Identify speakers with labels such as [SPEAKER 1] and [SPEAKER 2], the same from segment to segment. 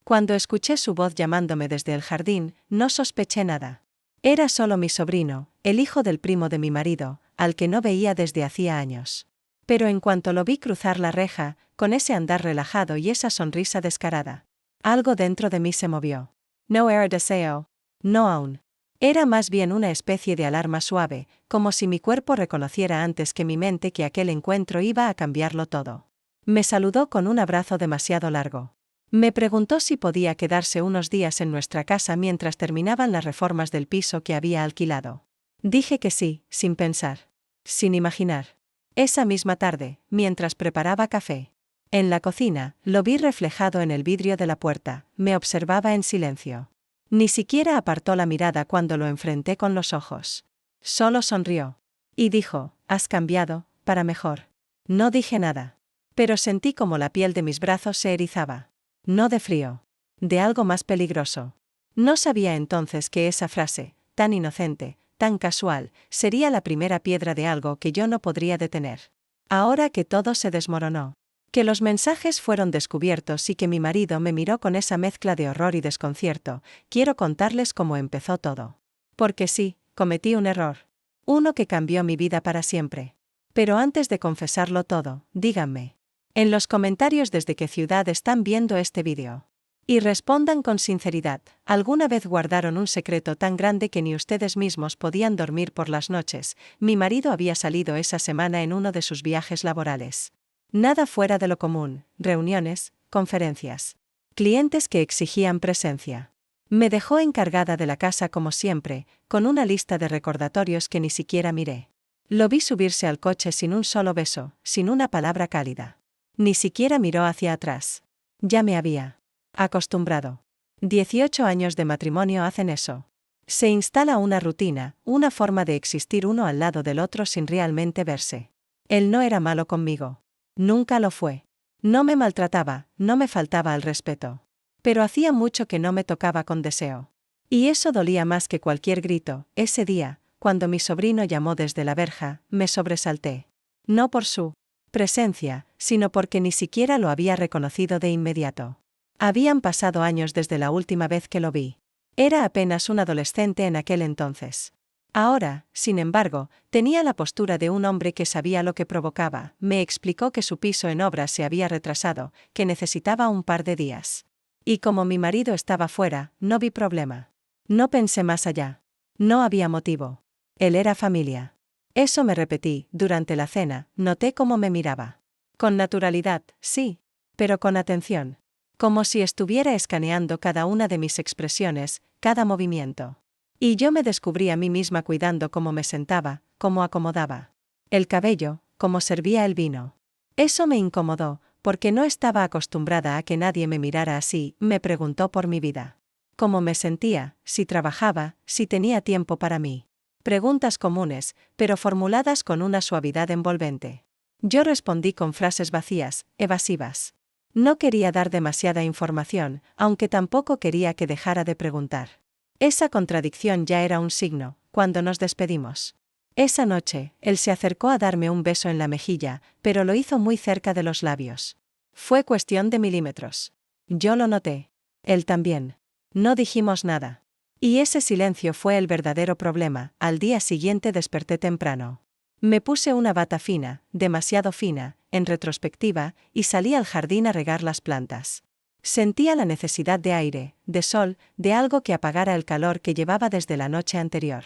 [SPEAKER 1] Cuando escuché su voz llamándome desde el jardín, no sospeché nada. Era solo mi sobrino, el hijo del primo de mi marido, al que no veía desde hacía años. Pero en cuanto lo vi cruzar la reja, con ese andar relajado y esa sonrisa descarada, algo dentro de mí se movió. No era deseo. No aún. Era más bien una especie de alarma suave, como si mi cuerpo reconociera antes que mi mente que aquel encuentro iba a cambiarlo todo. Me saludó con un abrazo demasiado largo. Me preguntó si podía quedarse unos días en nuestra casa mientras terminaban las reformas del piso que había alquilado. Dije que sí, sin pensar. Sin imaginar. Esa misma tarde, mientras preparaba café. En la cocina, lo vi reflejado en el vidrio de la puerta, me observaba en silencio. Ni siquiera apartó la mirada cuando lo enfrenté con los ojos. Solo sonrió. Y dijo, «Has cambiado, para mejor». No dije nada. Pero sentí como la piel de mis brazos se erizaba. No de frío. De algo más peligroso. No sabía entonces que esa frase, tan inocente, tan casual, sería la primera piedra de algo que yo no podría detener. Ahora que todo se desmoronó. Que los mensajes fueron descubiertos y que mi marido me miró con esa mezcla de horror y desconcierto, quiero contarles cómo empezó todo. Porque sí, cometí un error. Uno que cambió mi vida para siempre. Pero antes de confesarlo todo, díganme. En los comentarios desde qué ciudad están viendo este vídeo. Y respondan con sinceridad, ¿alguna vez guardaron un secreto tan grande que ni ustedes mismos podían dormir por las noches? Mi marido había salido esa semana en uno de sus viajes laborales. Nada fuera de lo común, reuniones, conferencias. Clientes que exigían presencia. Me dejó encargada de la casa como siempre, con una lista de recordatorios que ni siquiera miré. Lo vi subirse al coche sin un solo beso, sin una palabra cálida. Ni siquiera miró hacia atrás. Ya me había acostumbrado. 18 años de matrimonio hacen eso. Se instala una rutina, una forma de existir uno al lado del otro sin realmente verse. Él no era malo conmigo. Nunca lo fue. No me maltrataba, no me faltaba al respeto. Pero hacía mucho que no me tocaba con deseo. Y eso dolía más que cualquier grito. Ese día, cuando mi sobrino llamó desde la verja, me sobresalté. No por su presencia, sino porque ni siquiera lo había reconocido de inmediato. Habían pasado años desde la última vez que lo vi. Era apenas un adolescente en aquel entonces. Ahora, sin embargo, tenía la postura de un hombre que sabía lo que provocaba. Me explicó que su piso en obras se había retrasado, que necesitaba un par de días. Y como mi marido estaba fuera, no vi problema. No pensé más allá. No había motivo. Él era familia. Eso me repetí, durante la cena, noté cómo me miraba. Con naturalidad, sí, pero con atención. Como si estuviera escaneando cada una de mis expresiones, cada movimiento. Y yo me descubrí a mí misma cuidando cómo me sentaba, cómo acomodaba el cabello, cómo servía el vino. Eso me incomodó, porque no estaba acostumbrada a que nadie me mirara así. Me preguntó por mi vida. Cómo me sentía, si trabajaba, si tenía tiempo para mí. Preguntas comunes, pero formuladas con una suavidad envolvente. Yo respondí con frases vacías, evasivas. No quería dar demasiada información, aunque tampoco quería que dejara de preguntar. Esa contradicción ya era un signo, cuando nos despedimos. Esa noche, él se acercó a darme un beso en la mejilla, pero lo hizo muy cerca de los labios. Fue cuestión de milímetros. Yo lo noté. Él también. No dijimos nada. Y ese silencio fue el verdadero problema. Al día siguiente desperté temprano. Me puse una bata fina, demasiado fina, en retrospectiva, y salí al jardín a regar las plantas. Sentía la necesidad de aire, de sol, de algo que apagara el calor que llevaba desde la noche anterior.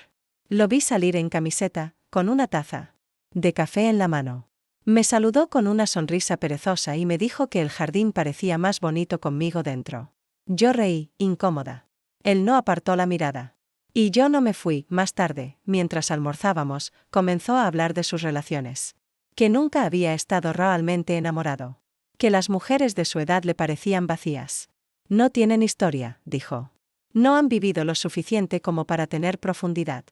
[SPEAKER 1] Lo vi salir en camiseta, con una taza de café en la mano. Me saludó con una sonrisa perezosa y me dijo que el jardín parecía más bonito conmigo dentro. Yo reí, incómoda. Él no apartó la mirada. Y yo no me fui. Más tarde, mientras almorzábamos, comenzó a hablar de sus relaciones. Que nunca había estado realmente enamorado. Que las mujeres de su edad le parecían vacías. No tienen historia, dijo. No han vivido lo suficiente como para tener profundidad.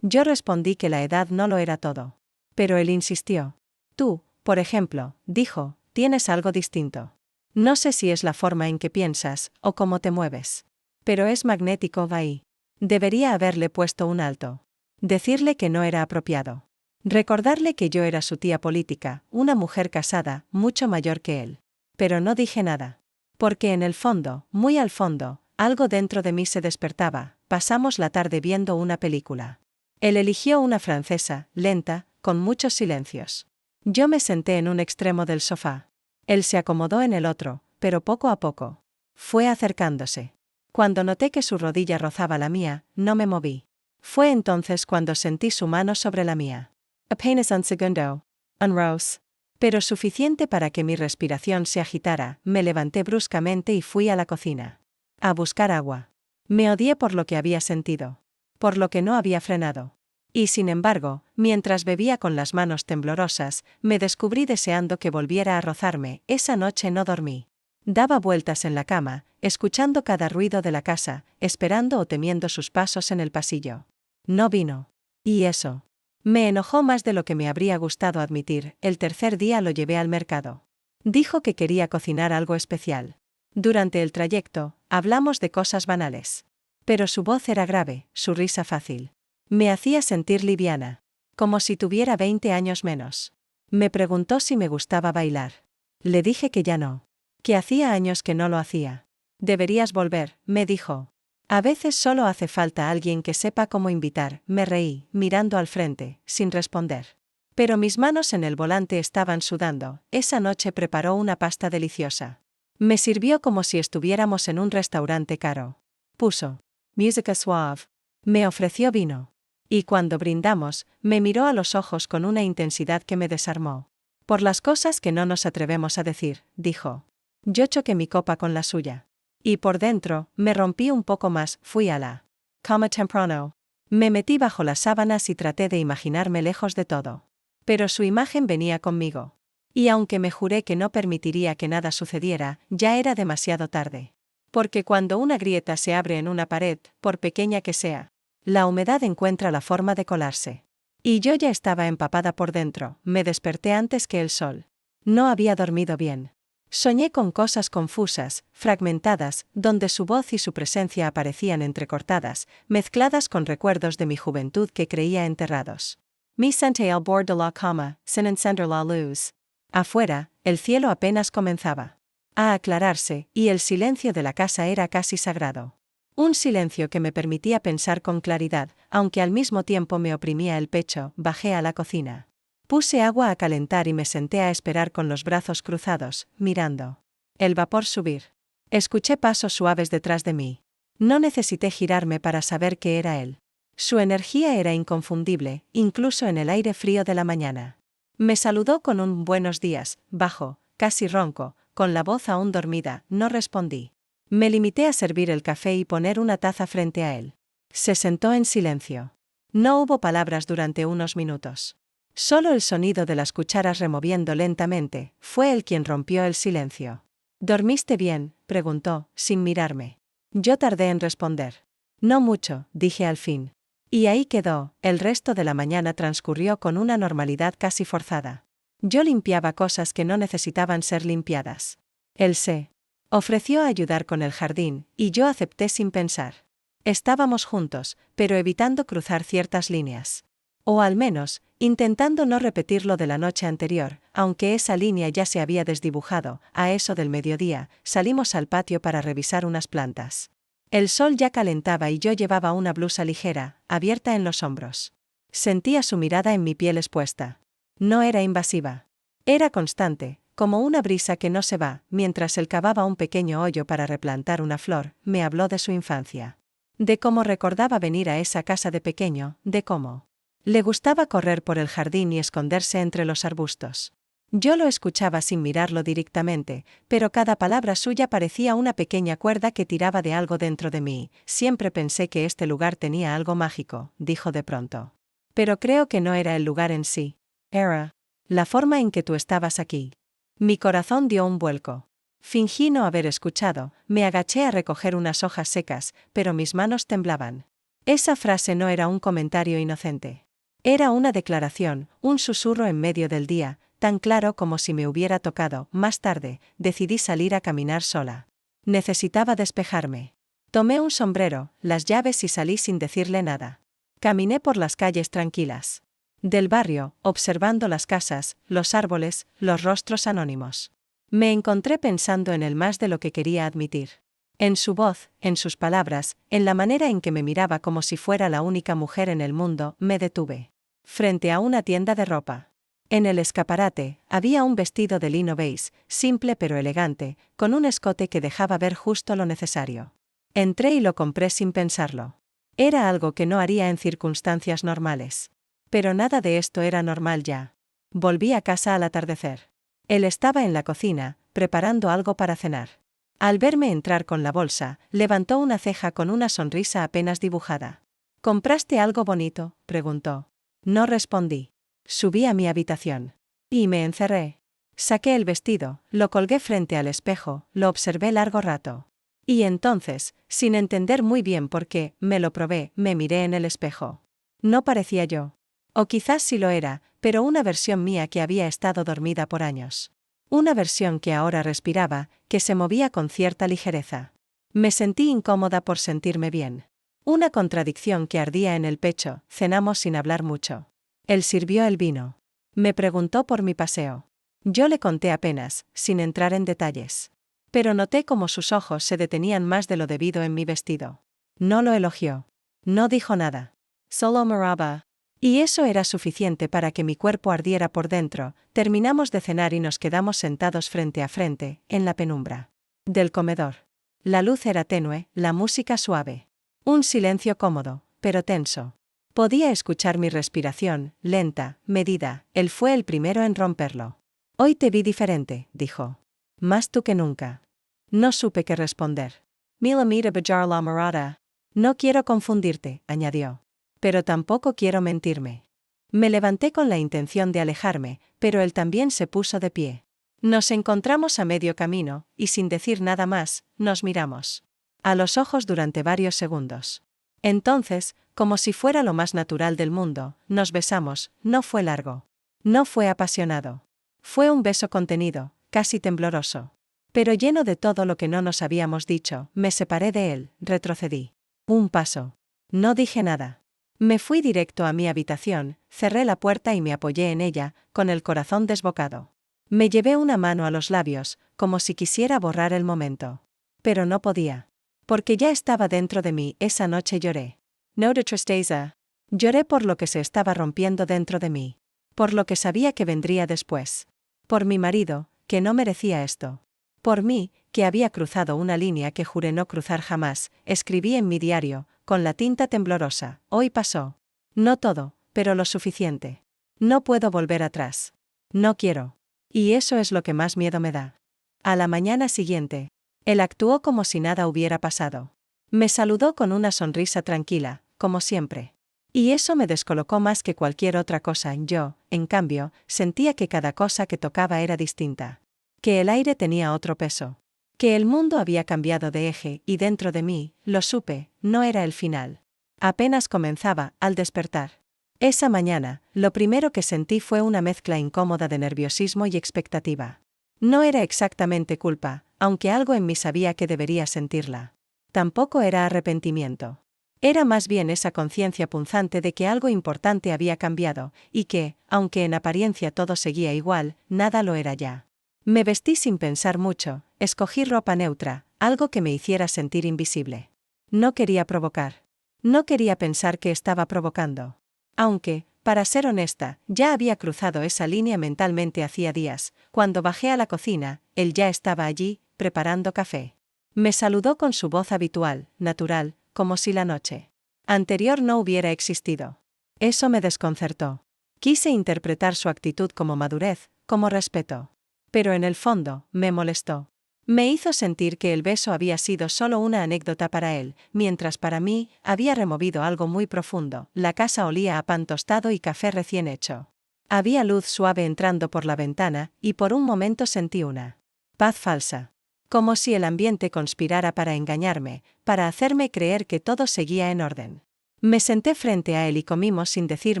[SPEAKER 1] Yo respondí que la edad no lo era todo. Pero él insistió. Tú, por ejemplo, dijo, tienes algo distinto. No sé si es la forma en que piensas, o cómo te mueves. Pero es magnético ahí. Debería haberle puesto un alto. Decirle que no era apropiado. Recordarle que yo era su tía política, una mujer casada, mucho mayor que él. Pero no dije nada. Porque en el fondo, muy al fondo, algo dentro de mí se despertaba. Pasamos la tarde viendo una película. Él eligió una francesa, lenta, con muchos silencios. Yo me senté en un extremo del sofá. Él se acomodó en el otro, pero poco a poco. Fue acercándose. Cuando noté que su rodilla rozaba la mía, no me moví. Fue entonces cuando sentí su mano sobre la mía. Apenas un segundo. Un rose. Pero suficiente para que mi respiración se agitara. Me levanté bruscamente y fui a la cocina. A buscar agua. Me odié por lo que había sentido. Por lo que no había frenado. Y sin embargo, mientras bebía con las manos temblorosas, me descubrí deseando que volviera a rozarme. Esa noche no dormí. Daba vueltas en la cama, escuchando cada ruido de la casa, esperando o temiendo sus pasos en el pasillo. No vino. Y eso. Me enojó más de lo que me habría gustado admitir. El tercer día lo llevé al mercado. Dijo que quería cocinar algo especial. Durante el trayecto, hablamos de cosas banales. Pero su voz era grave, su risa fácil. Me hacía sentir liviana. Como si tuviera 20 años menos. Me preguntó si me gustaba bailar. Le dije que ya no. Que hacía años que no lo hacía. Deberías volver, me dijo. A veces solo hace falta alguien que sepa cómo invitar. Me reí, mirando al frente, sin responder. Pero mis manos en el volante estaban sudando. Esa noche preparó una pasta deliciosa. Me sirvió como si estuviéramos en un restaurante caro. Puso música suave. Me ofreció vino. Y cuando brindamos, me miró a los ojos con una intensidad que me desarmó. Por las cosas que no nos atrevemos a decir, dijo. Yo choqué mi copa con la suya. Y por dentro, me rompí un poco más. Fui a la cama temprano. Me metí bajo las sábanas y traté de imaginarme lejos de todo. Pero su imagen venía conmigo. Y aunque me juré que no permitiría que nada sucediera, ya era demasiado tarde. Porque cuando una grieta se abre en una pared, por pequeña que sea, la humedad encuentra la forma de colarse. Y yo ya estaba empapada por dentro. Me desperté antes que el sol. No había dormido bien. Soñé con cosas confusas, fragmentadas, donde su voz y su presencia aparecían entrecortadas, mezcladas con recuerdos de mi juventud que creía enterrados. Me senté al bord de la cama, sin encender la luz. Afuera, el cielo apenas comenzaba a aclararse, y el silencio de la casa era casi sagrado. Un silencio que me permitía pensar con claridad, aunque al mismo tiempo me oprimía el pecho. Bajé a la cocina. Puse agua a calentar y me senté a esperar con los brazos cruzados, mirando el vapor subir. Escuché pasos suaves detrás de mí. No necesité girarme para saber que era él. Su energía era inconfundible, incluso en el aire frío de la mañana. Me saludó con un buenos días, bajo, casi ronco, con la voz aún dormida. No respondí. Me limité a servir el café y poner una taza frente a él. Se sentó en silencio. No hubo palabras durante unos minutos. Solo el sonido de las cucharas removiendo lentamente. Fue él quien rompió el silencio. ¿Dormiste bien?, preguntó, sin mirarme. Yo tardé en responder. No mucho, dije al fin. Y ahí quedó. El resto de la mañana transcurrió con una normalidad casi forzada. Yo limpiaba cosas que no necesitaban ser limpiadas. Él se ofreció a ayudar con el jardín, y yo acepté sin pensar. Estábamos juntos, pero evitando cruzar ciertas líneas. O al menos, intentando no repetir lo de la noche anterior, aunque esa línea ya se había desdibujado. A eso del mediodía, salimos al patio para revisar unas plantas. El sol ya calentaba y yo llevaba una blusa ligera, abierta en los hombros. Sentía su mirada en mi piel expuesta. No era invasiva. Era constante, como una brisa que no se va. Mientras él cavaba un pequeño hoyo para replantar una flor, me habló de su infancia. De cómo recordaba venir a esa casa de pequeño, de cómo le gustaba correr por el jardín y esconderse entre los arbustos. Yo lo escuchaba sin mirarlo directamente, pero cada palabra suya parecía una pequeña cuerda que tiraba de algo dentro de mí. Siempre pensé que este lugar tenía algo mágico, dijo de pronto. Pero creo que no era el lugar en sí. Era la forma en que tú estabas aquí. Mi corazón dio un vuelco. Fingí no haber escuchado. Me agaché a recoger unas hojas secas, pero mis manos temblaban. Esa frase no era un comentario inocente. Era una declaración, un susurro en medio del día, tan claro como si me hubiera tocado. Más tarde, decidí salir a caminar sola. Necesitaba despejarme. Tomé un sombrero, las llaves y salí sin decirle nada. Caminé por las calles tranquilas del barrio, observando las casas, los árboles, los rostros anónimos. Me encontré pensando en él más de lo que quería admitir. En su voz, en sus palabras, en la manera en que me miraba como si fuera la única mujer en el mundo, me detuve. Frente a una tienda de ropa. En el escaparate, había un vestido de lino beige, simple pero elegante, con un escote que dejaba ver justo lo necesario. Entré y lo compré sin pensarlo. Era algo que no haría en circunstancias normales. Pero nada de esto era normal ya. Volví a casa al atardecer. Él estaba en la cocina, preparando algo para cenar. Al verme entrar con la bolsa, levantó una ceja con una sonrisa apenas dibujada. ¿Compraste algo bonito?, preguntó. No respondí. Subí a mi habitación. Y me encerré. Saqué el vestido, lo colgué frente al espejo, lo observé largo rato. Y entonces, sin entender muy bien por qué, me lo probé, me miré en el espejo. No parecía yo. O quizás sí lo era, pero una versión mía que había estado dormida por años. Una versión que ahora respiraba, que se movía con cierta ligereza. Me sentí incómoda por sentirme bien. Una contradicción que ardía en el pecho. Cenamos sin hablar mucho. Él sirvió el vino. Me preguntó por mi paseo. Yo le conté apenas, sin entrar en detalles. Pero noté como sus ojos se detenían más de lo debido en mi vestido. No lo elogió. No dijo nada. Solo miraba. Y eso era suficiente para que mi cuerpo ardiera por dentro. Terminamos de cenar y nos quedamos sentados frente a frente, en la penumbra del comedor. La luz era tenue, la música suave. Un silencio cómodo, pero tenso. Podía escuchar mi respiración, lenta, medida. Él fue el primero en romperlo. Hoy te vi diferente, dijo. Más tú que nunca. No supe qué responder. Milamita Bajar la Marada. No quiero confundirte, añadió. Pero tampoco quiero mentirme. Me levanté con la intención de alejarme, pero él también se puso de pie. Nos encontramos a medio camino, y sin decir nada más, nos miramos a los ojos durante varios segundos. Entonces, como si fuera lo más natural del mundo, nos besamos. No fue largo. No fue apasionado. Fue un beso contenido, casi tembloroso. Pero lleno de todo lo que no nos habíamos dicho. Me separé de él, retrocedí. Un paso. No dije nada. Me fui directo a mi habitación, cerré la puerta y me apoyé en ella, con el corazón desbocado. Me llevé una mano a los labios, como si quisiera borrar el momento. Pero no podía. Porque ya estaba dentro de mí. Esa noche lloré. No de tristeza. Lloré por lo que se estaba rompiendo dentro de mí. Por lo que sabía que vendría después. Por mi marido, que no merecía esto. Por mí, que había cruzado una línea que juré no cruzar jamás. Escribí en mi diario, con la tinta temblorosa. Hoy pasó. No todo, pero lo suficiente. No puedo volver atrás. No quiero. Y eso es lo que más miedo me da. A la mañana siguiente, él actuó como si nada hubiera pasado. Me saludó con una sonrisa tranquila, como siempre. Y eso me descolocó más que cualquier otra cosa. Yo, en cambio, sentía que cada cosa que tocaba era distinta. Que el aire tenía otro peso. Que el mundo había cambiado de eje, y dentro de mí, lo supe, no era el final. Apenas comenzaba, al despertar. Esa mañana, lo primero que sentí fue una mezcla incómoda de nerviosismo y expectativa. No era exactamente culpa, aunque algo en mí sabía que debería sentirla. Tampoco era arrepentimiento. Era más bien esa conciencia punzante de que algo importante había cambiado, y que, aunque en apariencia todo seguía igual, nada lo era ya. Me vestí sin pensar mucho, escogí ropa neutra, algo que me hiciera sentir invisible. No quería provocar. No quería pensar que estaba provocando. Aunque, para ser honesta, ya había cruzado esa línea mentalmente hacía días. Cuando bajé a la cocina, él ya estaba allí, preparando café. Me saludó con su voz habitual, natural, como si la noche anterior no hubiera existido. Eso me desconcertó. Quise interpretar su actitud como madurez, como respeto. Pero en el fondo, me molestó. Me hizo sentir que el beso había sido solo una anécdota para él, mientras para mí, había removido algo muy profundo. La casa olía a pan tostado y café recién hecho. Había luz suave entrando por la ventana, y por un momento sentí una paz falsa. Como si el ambiente conspirara para engañarme, para hacerme creer que todo seguía en orden. Me senté frente a él y comimos sin decir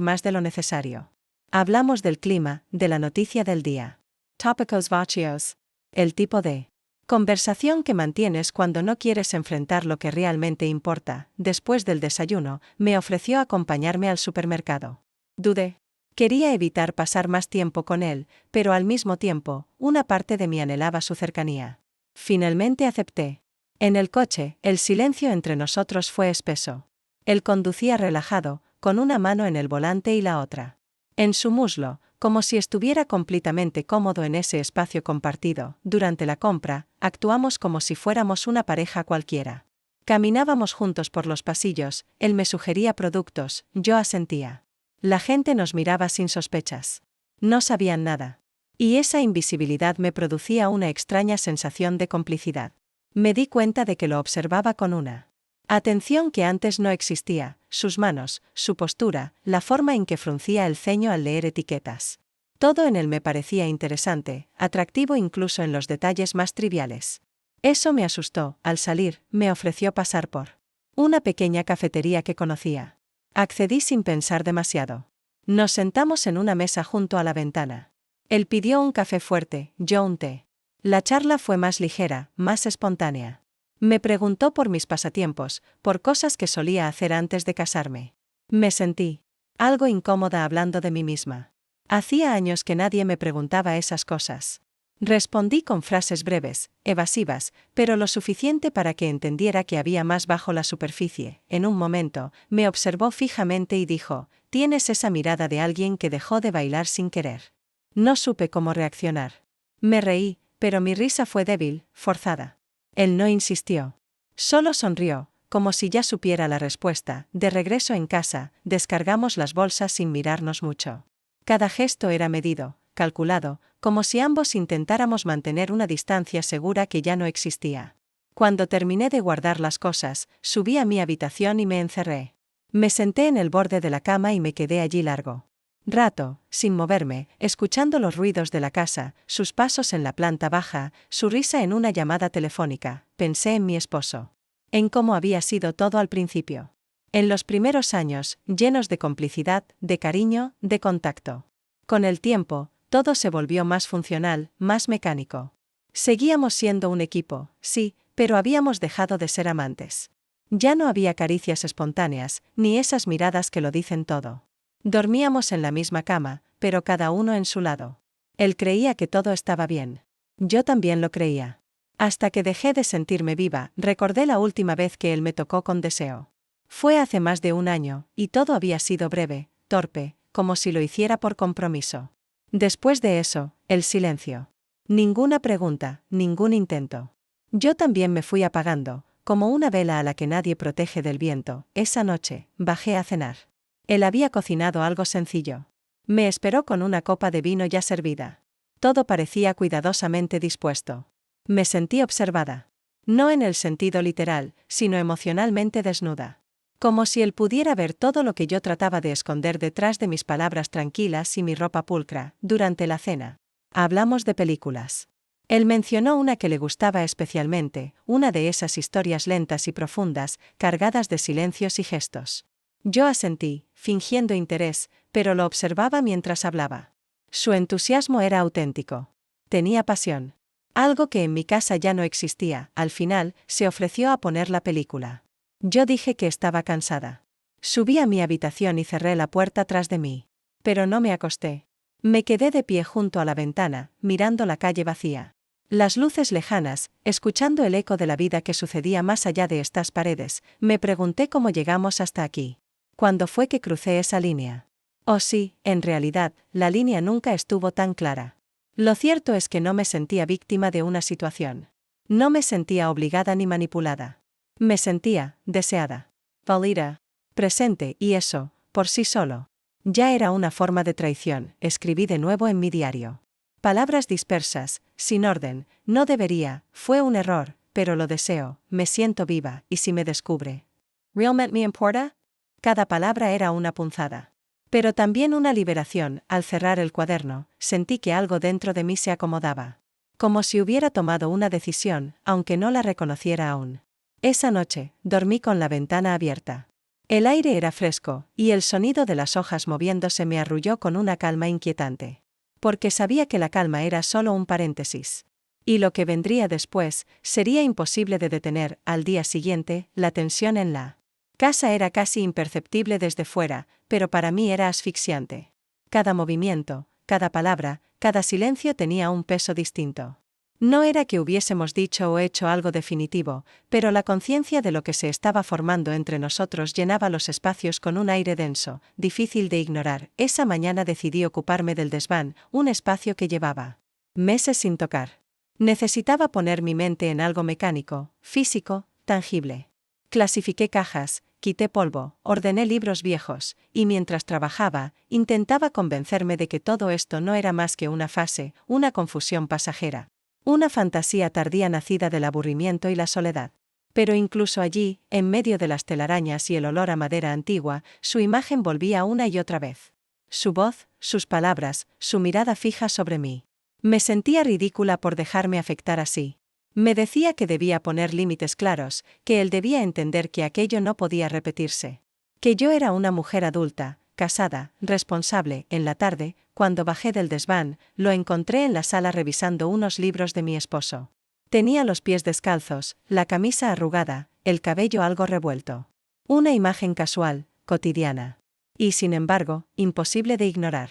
[SPEAKER 1] más de lo necesario. Hablamos del clima, de la noticia del día. Tópicos vacíos. El tipo de conversación que mantienes cuando no quieres enfrentar lo que realmente importa. Después del desayuno, me ofreció acompañarme al supermercado. Dudé. Quería evitar pasar más tiempo con él, pero al mismo tiempo, una parte de mí anhelaba su cercanía. Finalmente acepté. En el coche, el silencio entre nosotros fue espeso. Él conducía relajado, con una mano en el volante y la otra en su muslo, como si estuviera completamente cómodo en ese espacio compartido. Durante la compra, actuamos como si fuéramos una pareja cualquiera. Caminábamos juntos por los pasillos, él me sugería productos, yo asentía. La gente nos miraba sin sospechas. No sabían nada. Y esa invisibilidad me producía una extraña sensación de complicidad. Me di cuenta de que lo observaba con una atención que antes no existía, sus manos, su postura, la forma en que fruncía el ceño al leer etiquetas. Todo en él me parecía interesante, atractivo incluso en los detalles más triviales. Eso me asustó. Al salir, me ofreció pasar por una pequeña cafetería que conocía. Accedí sin pensar demasiado. Nos sentamos en una mesa junto a la ventana. Él pidió un café fuerte, yo un té. La charla fue más ligera, más espontánea. Me preguntó por mis pasatiempos, por cosas que solía hacer antes de casarme. Me sentí algo incómoda hablando de mí misma. Hacía años que nadie me preguntaba esas cosas. Respondí con frases breves, evasivas, pero lo suficiente para que entendiera que había más bajo la superficie. En un momento, me observó fijamente y dijo: «Tienes esa mirada de alguien que dejó de bailar sin querer». No supe cómo reaccionar. Me reí, pero mi risa fue débil, forzada. Él no insistió. Solo sonrió, como si ya supiera la respuesta. De regreso en casa, descargamos las bolsas sin mirarnos mucho. Cada gesto era medido, calculado, como si ambos intentáramos mantener una distancia segura que ya no existía. Cuando terminé de guardar las cosas, subí a mi habitación y me encerré. Me senté en el borde de la cama y me quedé allí largo rato, sin moverme, escuchando los ruidos de la casa, sus pasos en la planta baja, su risa en una llamada telefónica. Pensé en mi esposo. En cómo había sido todo al principio. En los primeros años, llenos de complicidad, de cariño, de contacto. Con el tiempo, todo se volvió más funcional, más mecánico. Seguíamos siendo un equipo, sí, pero habíamos dejado de ser amantes. Ya no había caricias espontáneas, ni esas miradas que lo dicen todo. Dormíamos en la misma cama, pero cada uno en su lado. Él creía que todo estaba bien. Yo también lo creía. Hasta que dejé de sentirme viva, recordé la última vez que él me tocó con deseo. Fue hace más de un año, y todo había sido breve, torpe, como si lo hiciera por compromiso. Después de eso, el silencio. Ninguna pregunta, ningún intento. Yo también me fui apagando, como una vela a la que nadie protege del viento. Esa noche, bajé a cenar. Él había cocinado algo sencillo. Me esperó con una copa de vino ya servida. Todo parecía cuidadosamente dispuesto. Me sentí observada. No en el sentido literal, sino emocionalmente desnuda. Como si él pudiera ver todo lo que yo trataba de esconder detrás de mis palabras tranquilas y mi ropa pulcra. Durante la cena, hablamos de películas. Él mencionó una que le gustaba especialmente, una de esas historias lentas y profundas, cargadas de silencios y gestos. Yo asentí, fingiendo interés, pero lo observaba mientras hablaba. Su entusiasmo era auténtico. Tenía pasión. Algo que en mi casa ya no existía. Al final, se ofreció a poner la película. Yo dije que estaba cansada. Subí a mi habitación y cerré la puerta tras de mí. Pero no me acosté. Me quedé de pie junto a la ventana, mirando la calle vacía. Las luces lejanas, escuchando el eco de la vida que sucedía más allá de estas paredes. Me pregunté cómo llegamos hasta aquí. ¿Cuándo fue que crucé esa línea? Oh sí, en realidad, la línea nunca estuvo tan clara. Lo cierto es que no me sentía víctima de una situación. No me sentía obligada ni manipulada. Me sentía deseada, valida, presente, y eso, por sí solo, ya era una forma de traición. Escribí de nuevo en mi diario. Palabras dispersas, sin orden, no debería, fue un error, pero lo deseo, me siento viva, y si me descubre. ¿Realmente me importa? Cada palabra era una punzada. Pero también una liberación. Al cerrar el cuaderno, sentí que algo dentro de mí se acomodaba. Como si hubiera tomado una decisión, aunque no la reconociera aún. Esa noche, dormí con la ventana abierta. El aire era fresco, y el sonido de las hojas moviéndose me arrulló con una calma inquietante. Porque sabía que la calma era solo un paréntesis. Y lo que vendría después, sería imposible de detener. Al día siguiente, la tensión en la casa era casi imperceptible desde fuera, pero para mí era asfixiante. Cada movimiento, cada palabra, cada silencio tenía un peso distinto. No era que hubiésemos dicho o hecho algo definitivo, pero la conciencia de lo que se estaba formando entre nosotros llenaba los espacios con un aire denso, difícil de ignorar. Esa mañana decidí ocuparme del desván, un espacio que llevaba meses sin tocar. Necesitaba poner mi mente en algo mecánico, físico, tangible. Clasifiqué cajas, quité polvo, ordené libros viejos, y mientras trabajaba, intentaba convencerme de que todo esto no era más que una fase, una confusión pasajera. Una fantasía tardía nacida del aburrimiento y la soledad. Pero incluso allí, en medio de las telarañas y el olor a madera antigua, su imagen volvía una y otra vez. Su voz, sus palabras, su mirada fija sobre mí. Me sentía ridícula por dejarme afectar así. Me decía que debía poner límites claros, que él debía entender que aquello no podía repetirse. Que yo era una mujer adulta, casada, responsable. En la tarde, cuando bajé del desván, lo encontré en la sala revisando unos libros de mi esposo. Tenía los pies descalzos, la camisa arrugada, el cabello algo revuelto. Una imagen casual, cotidiana. Y sin embargo, imposible de ignorar.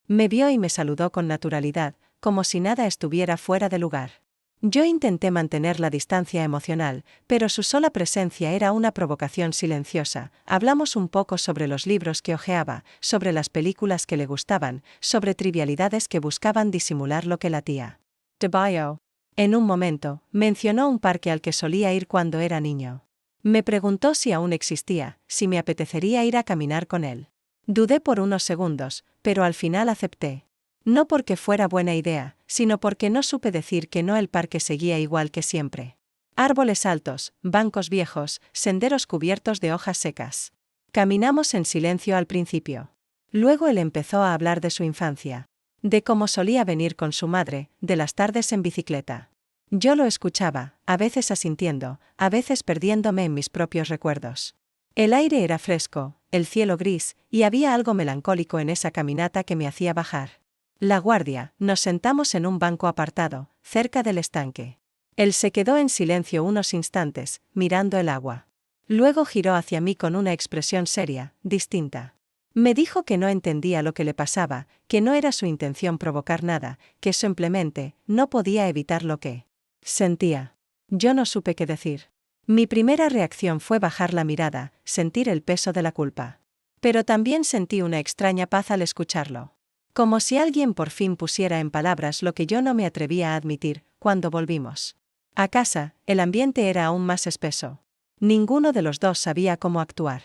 [SPEAKER 1] Me vio y me saludó con naturalidad, como si nada estuviera fuera de lugar. Yo intenté mantener la distancia emocional, pero su sola presencia era una provocación silenciosa. Hablamos un poco sobre los libros que hojeaba, sobre las películas que le gustaban, sobre trivialidades que buscaban disimular lo que latía. De Bio. En un momento, mencionó un parque al que solía ir cuando era niño. Me preguntó si aún existía, si me apetecería ir a caminar con él. Dudé por unos segundos, pero al final acepté. No porque fuera buena idea, sino porque no supe decir que no. El parque seguía igual que siempre. Árboles altos, bancos viejos, senderos cubiertos de hojas secas. Caminamos en silencio al principio. Luego él empezó a hablar de su infancia. De cómo solía venir con su madre, de las tardes en bicicleta. Yo lo escuchaba, a veces asintiendo, a veces perdiéndome en mis propios recuerdos. El aire era fresco, el cielo gris, y había algo melancólico en esa caminata que me hacía bajar la guardia. Nos sentamos en un banco apartado, cerca del estanque. Él se quedó en silencio unos instantes, mirando el agua. Luego giró hacia mí con una expresión seria, distinta. Me dijo que no entendía lo que le pasaba, que no era su intención provocar nada, que simplemente no podía evitar lo que sentía. Yo no supe qué decir. Mi primera reacción fue bajar la mirada, sentir el peso de la culpa. Pero también sentí una extraña paz al escucharlo. Como si alguien por fin pusiera en palabras lo que yo no me atrevía a admitir. Cuando volvimos a casa, el ambiente era aún más espeso. Ninguno de los dos sabía cómo actuar.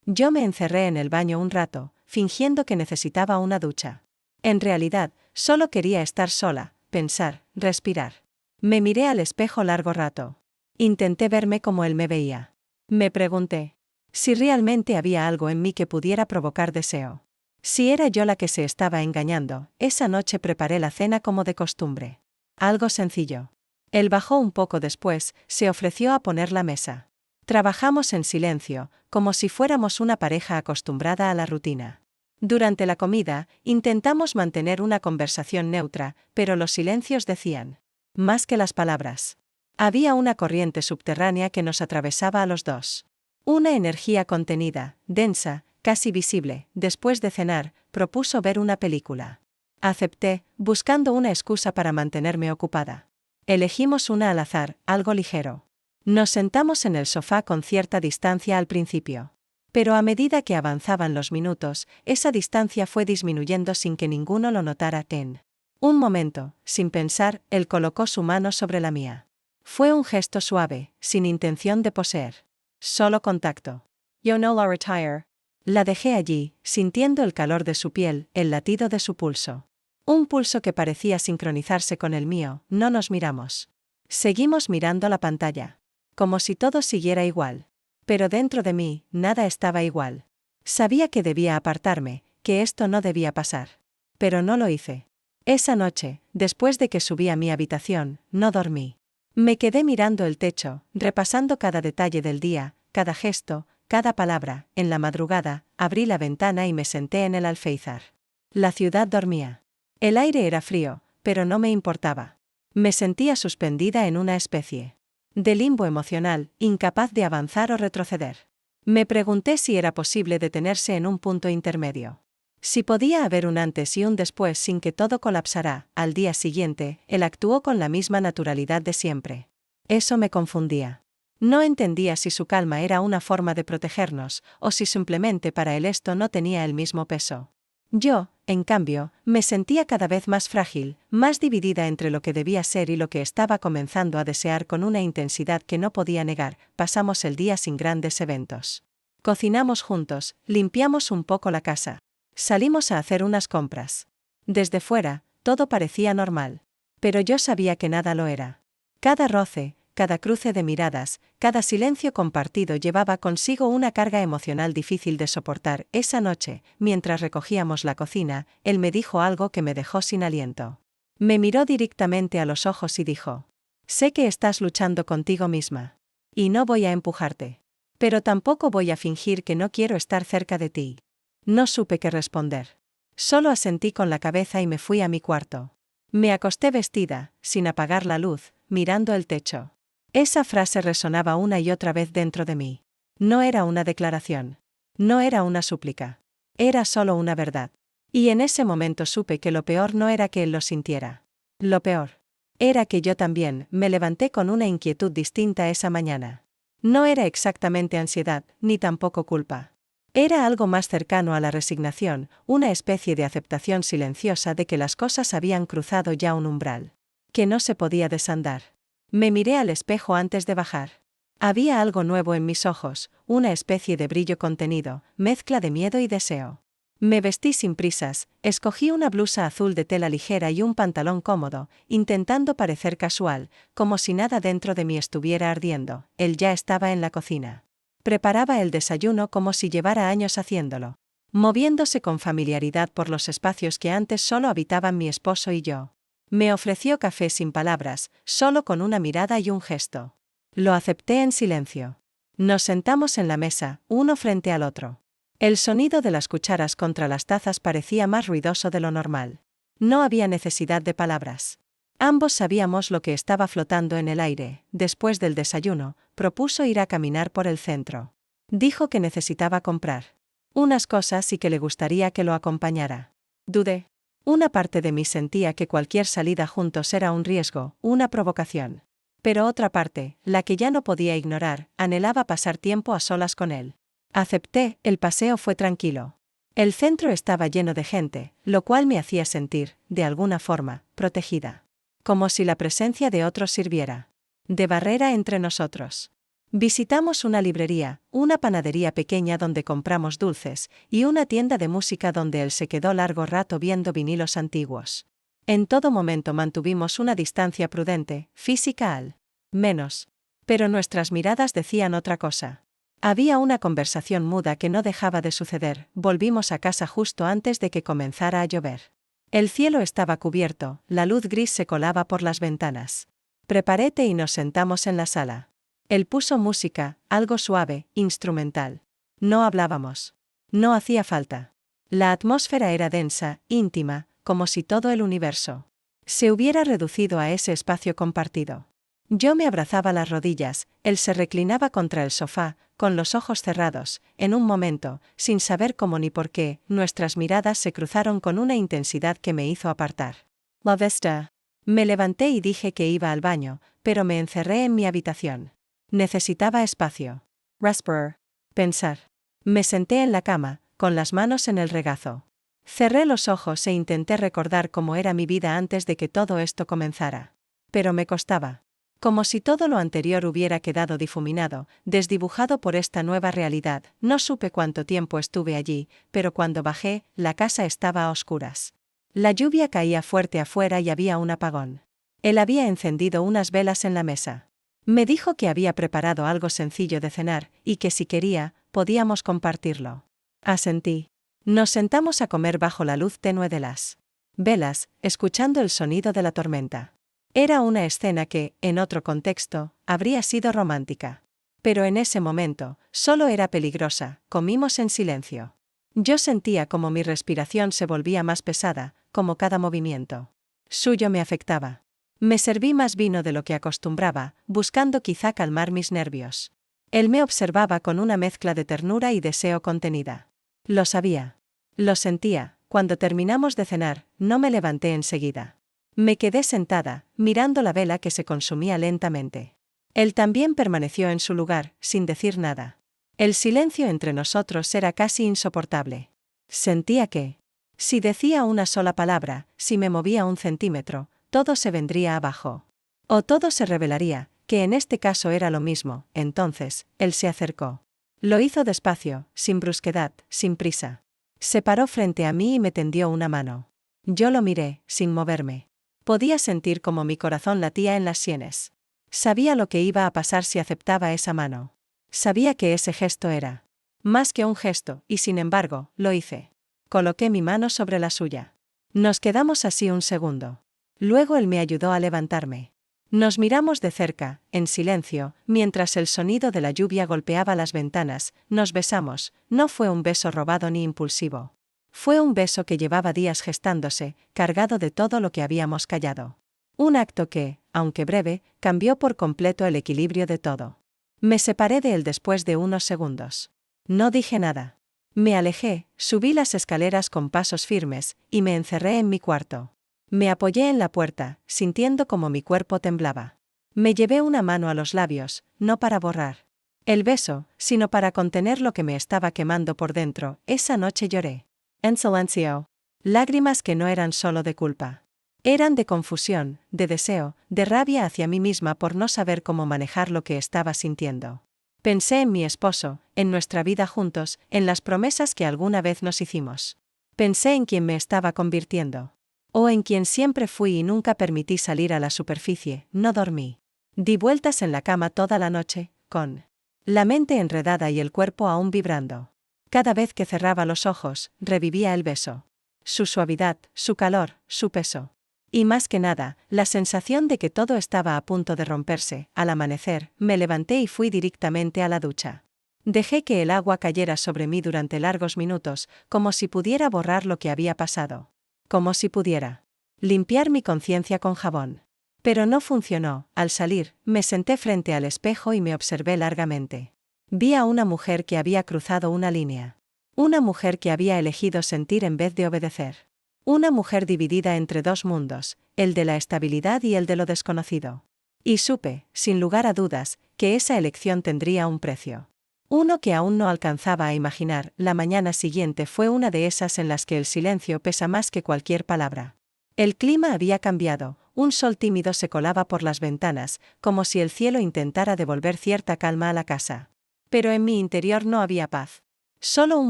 [SPEAKER 1] Yo me encerré en el baño un rato, fingiendo que necesitaba una ducha. En realidad, solo quería estar sola, pensar, respirar. Me miré al espejo largo rato. Intenté verme como él me veía. Me pregunté si realmente había algo en mí que pudiera provocar deseo. Si era yo la que se estaba engañando. Esa noche preparé la cena como de costumbre. Algo sencillo. Él bajó un poco después, se ofreció a poner la mesa. Trabajamos en silencio, como si fuéramos una pareja acostumbrada a la rutina. Durante la comida, intentamos mantener una conversación neutra, pero los silencios decían más que las palabras. Había una corriente subterránea que nos atravesaba a los dos. Una energía contenida, densa, casi visible. Después de cenar, propuso ver una película. Acepté, buscando una excusa para mantenerme ocupada. Elegimos una al azar, algo ligero. Nos sentamos en el sofá con cierta distancia al principio. Pero a medida que avanzaban los minutos, esa distancia fue disminuyendo sin que ninguno lo notara. En un momento, sin pensar, él colocó su mano sobre la mía. Fue un gesto suave, sin intención de poseer. Solo contacto. Yo no la retire. La dejé allí, sintiendo el calor de su piel, el latido de su pulso. Un pulso que parecía sincronizarse con el mío. No nos miramos. Seguimos mirando la pantalla. Como si todo siguiera igual. Pero dentro de mí, nada estaba igual. Sabía que debía apartarme, que esto no debía pasar. Pero no lo hice. Esa noche, después de que subí a mi habitación, no dormí. Me quedé mirando el techo, repasando cada detalle del día, cada gesto, cada palabra. En la madrugada, abrí la ventana y me senté en el alféizar. La ciudad dormía. El aire era frío, pero no me importaba. Me sentía suspendida en una especie de limbo emocional, incapaz de avanzar o retroceder. Me pregunté si era posible detenerse en un punto intermedio. Si podía haber un antes y un después sin que todo colapsara, al día siguiente, él actuó con la misma naturalidad de siempre. Eso me confundía. No entendía si su calma era una forma de protegernos, o si simplemente para él esto no tenía el mismo peso. Yo, en cambio, me sentía cada vez más frágil, más dividida entre lo que debía ser y lo que estaba comenzando a desear con una intensidad que no podía negar. Pasamos el día sin grandes eventos. Cocinamos juntos, limpiamos un poco la casa. Salimos a hacer unas compras. Desde fuera, todo parecía normal. Pero yo sabía que nada lo era. Cada roce, cada cruce de miradas, cada silencio compartido llevaba consigo una carga emocional difícil de soportar. Esa noche, mientras recogíamos la cocina, él me dijo algo que me dejó sin aliento. Me miró directamente a los ojos y dijo: «Sé que estás luchando contigo misma. Y no voy a empujarte. Pero tampoco voy a fingir que no quiero estar cerca de ti». No supe qué responder. Solo asentí con la cabeza y me fui a mi cuarto. Me acosté vestida, sin apagar la luz, mirando el techo. Esa frase resonaba una y otra vez dentro de mí. No era una declaración. No era una súplica. Era solo una verdad. Y en ese momento supe que lo peor no era que él lo sintiera. Lo peor era que yo también me levanté con una inquietud distinta esa mañana. No era exactamente ansiedad, ni tampoco culpa. Era algo más cercano a la resignación, una especie de aceptación silenciosa de que las cosas habían cruzado ya un umbral. Que no se podía desandar. Me miré al espejo antes de bajar. Había algo nuevo en mis ojos, una especie de brillo contenido, mezcla de miedo y deseo. Me vestí sin prisas, escogí una blusa azul de tela ligera y un pantalón cómodo, intentando parecer casual, como si nada dentro de mí estuviera ardiendo. Él ya estaba en la cocina. Preparaba el desayuno como si llevara años haciéndolo, moviéndose con familiaridad por los espacios que antes solo habitaban mi esposo y yo. Me ofreció café sin palabras, solo con una mirada y un gesto. Lo acepté en silencio. Nos sentamos en la mesa, uno frente al otro. El sonido de las cucharas contra las tazas parecía más ruidoso de lo normal. No había necesidad de palabras. Ambos sabíamos lo que estaba flotando en el aire. Después del desayuno, propuso ir a caminar por el centro. Dijo que necesitaba comprar unas cosas y que le gustaría que lo acompañara. Dudé. Una parte de mí sentía que cualquier salida juntos era un riesgo, una provocación. Pero otra parte, la que ya no podía ignorar, anhelaba pasar tiempo a solas con él. Acepté. El paseo fue tranquilo. El centro estaba lleno de gente, lo cual me hacía sentir, de alguna forma, protegida. Como si la presencia de otros sirviera de barrera entre nosotros. Visitamos una librería, una panadería pequeña donde compramos dulces, y una tienda de música donde él se quedó largo rato viendo vinilos antiguos. En todo momento mantuvimos una distancia prudente, física al menos. Pero nuestras miradas decían otra cosa. Había una conversación muda que no dejaba de suceder. Volvimos a casa justo antes de que comenzara a llover. El cielo estaba cubierto, la luz gris se colaba por las ventanas. Preparé té y nos sentamos en la sala. Él puso música, algo suave, instrumental. No hablábamos. No hacía falta. La atmósfera era densa, íntima, como si todo el universo se hubiera reducido a ese espacio compartido. Yo me abrazaba las rodillas, él se reclinaba contra el sofá, con los ojos cerrados. En un momento, sin saber cómo ni por qué, nuestras miradas se cruzaron con una intensidad que me hizo apartar la vista. Me levanté y dije que iba al baño, pero me encerré en mi habitación. Necesitaba espacio. Respirar. Pensar. Me senté en la cama, con las manos en el regazo. Cerré los ojos e intenté recordar cómo era mi vida antes de que todo esto comenzara. Pero me costaba. Como si todo lo anterior hubiera quedado difuminado, desdibujado por esta nueva realidad. No supe cuánto tiempo estuve allí, pero cuando bajé, la casa estaba a oscuras. La lluvia caía fuerte afuera y había un apagón. Él había encendido unas velas en la mesa. Me dijo que había preparado algo sencillo de cenar, y que si quería, podíamos compartirlo. Asentí. Nos sentamos a comer bajo la luz tenue de las velas, escuchando el sonido de la tormenta. Era una escena que, en otro contexto, habría sido romántica. Pero en ese momento, solo era peligrosa. Comimos en silencio. Yo sentía como mi respiración se volvía más pesada, como cada movimiento suyo me afectaba. Me serví más vino de lo que acostumbraba, buscando quizá calmar mis nervios. Él me observaba con una mezcla de ternura y deseo contenida. Lo sabía. Lo sentía. Cuando terminamos de cenar, no me levanté enseguida. Me quedé sentada, mirando la vela que se consumía lentamente. Él también permaneció en su lugar, sin decir nada. El silencio entre nosotros era casi insoportable. Sentía que, si decía una sola palabra, si me movía un centímetro, todo se vendría abajo. O todo se revelaría, que en este caso era lo mismo. Entonces, él se acercó. Lo hizo despacio, sin brusquedad, sin prisa. Se paró frente a mí y me tendió una mano. Yo lo miré, sin moverme. Podía sentir como mi corazón latía en las sienes. Sabía lo que iba a pasar si aceptaba esa mano. Sabía que ese gesto era más que un gesto, y sin embargo, lo hice. Coloqué mi mano sobre la suya. Nos quedamos así un segundo. Luego él me ayudó a levantarme. Nos miramos de cerca, en silencio, mientras el sonido de la lluvia golpeaba las ventanas. Nos besamos. No fue un beso robado ni impulsivo. Fue un beso que llevaba días gestándose, cargado de todo lo que habíamos callado. Un acto que, aunque breve, cambió por completo el equilibrio de todo. Me separé de él después de unos segundos. No dije nada. Me alejé, subí las escaleras con pasos firmes, y me encerré en mi cuarto. Me apoyé en la puerta, sintiendo como mi cuerpo temblaba. Me llevé una mano a los labios, no para borrar el beso, sino para contener lo que me estaba quemando por dentro. Esa noche lloré. En silencio. Lágrimas que no eran solo de culpa. Eran de confusión, de deseo, de rabia hacia mí misma por no saber cómo manejar lo que estaba sintiendo. Pensé en mi esposo, en nuestra vida juntos, en las promesas que alguna vez nos hicimos. Pensé en quien me estaba convirtiendo. O en quien siempre fui y nunca permití salir a la superficie. No dormí. Di vueltas en la cama toda la noche, con la mente enredada y el cuerpo aún vibrando. Cada vez que cerraba los ojos, revivía el beso. Su suavidad, su calor, su peso. Y más que nada, la sensación de que todo estaba a punto de romperse. Al amanecer, me levanté y fui directamente a la ducha. Dejé que el agua cayera sobre mí durante largos minutos, como si pudiera borrar lo que había pasado. Como si pudiera limpiar mi conciencia con jabón. Pero no funcionó. Al salir, me senté frente al espejo y me observé largamente. Vi a una mujer que había cruzado una línea. Una mujer que había elegido sentir en vez de obedecer. Una mujer dividida entre dos mundos, el de la estabilidad y el de lo desconocido. Y supe, sin lugar a dudas, que esa elección tendría un precio. Uno que aún no alcanzaba a imaginar. La mañana siguiente fue una de esas en las que el silencio pesa más que cualquier palabra. El clima había cambiado, un sol tímido se colaba por las ventanas, como si el cielo intentara devolver cierta calma a la casa. Pero en mi interior no había paz. Solo un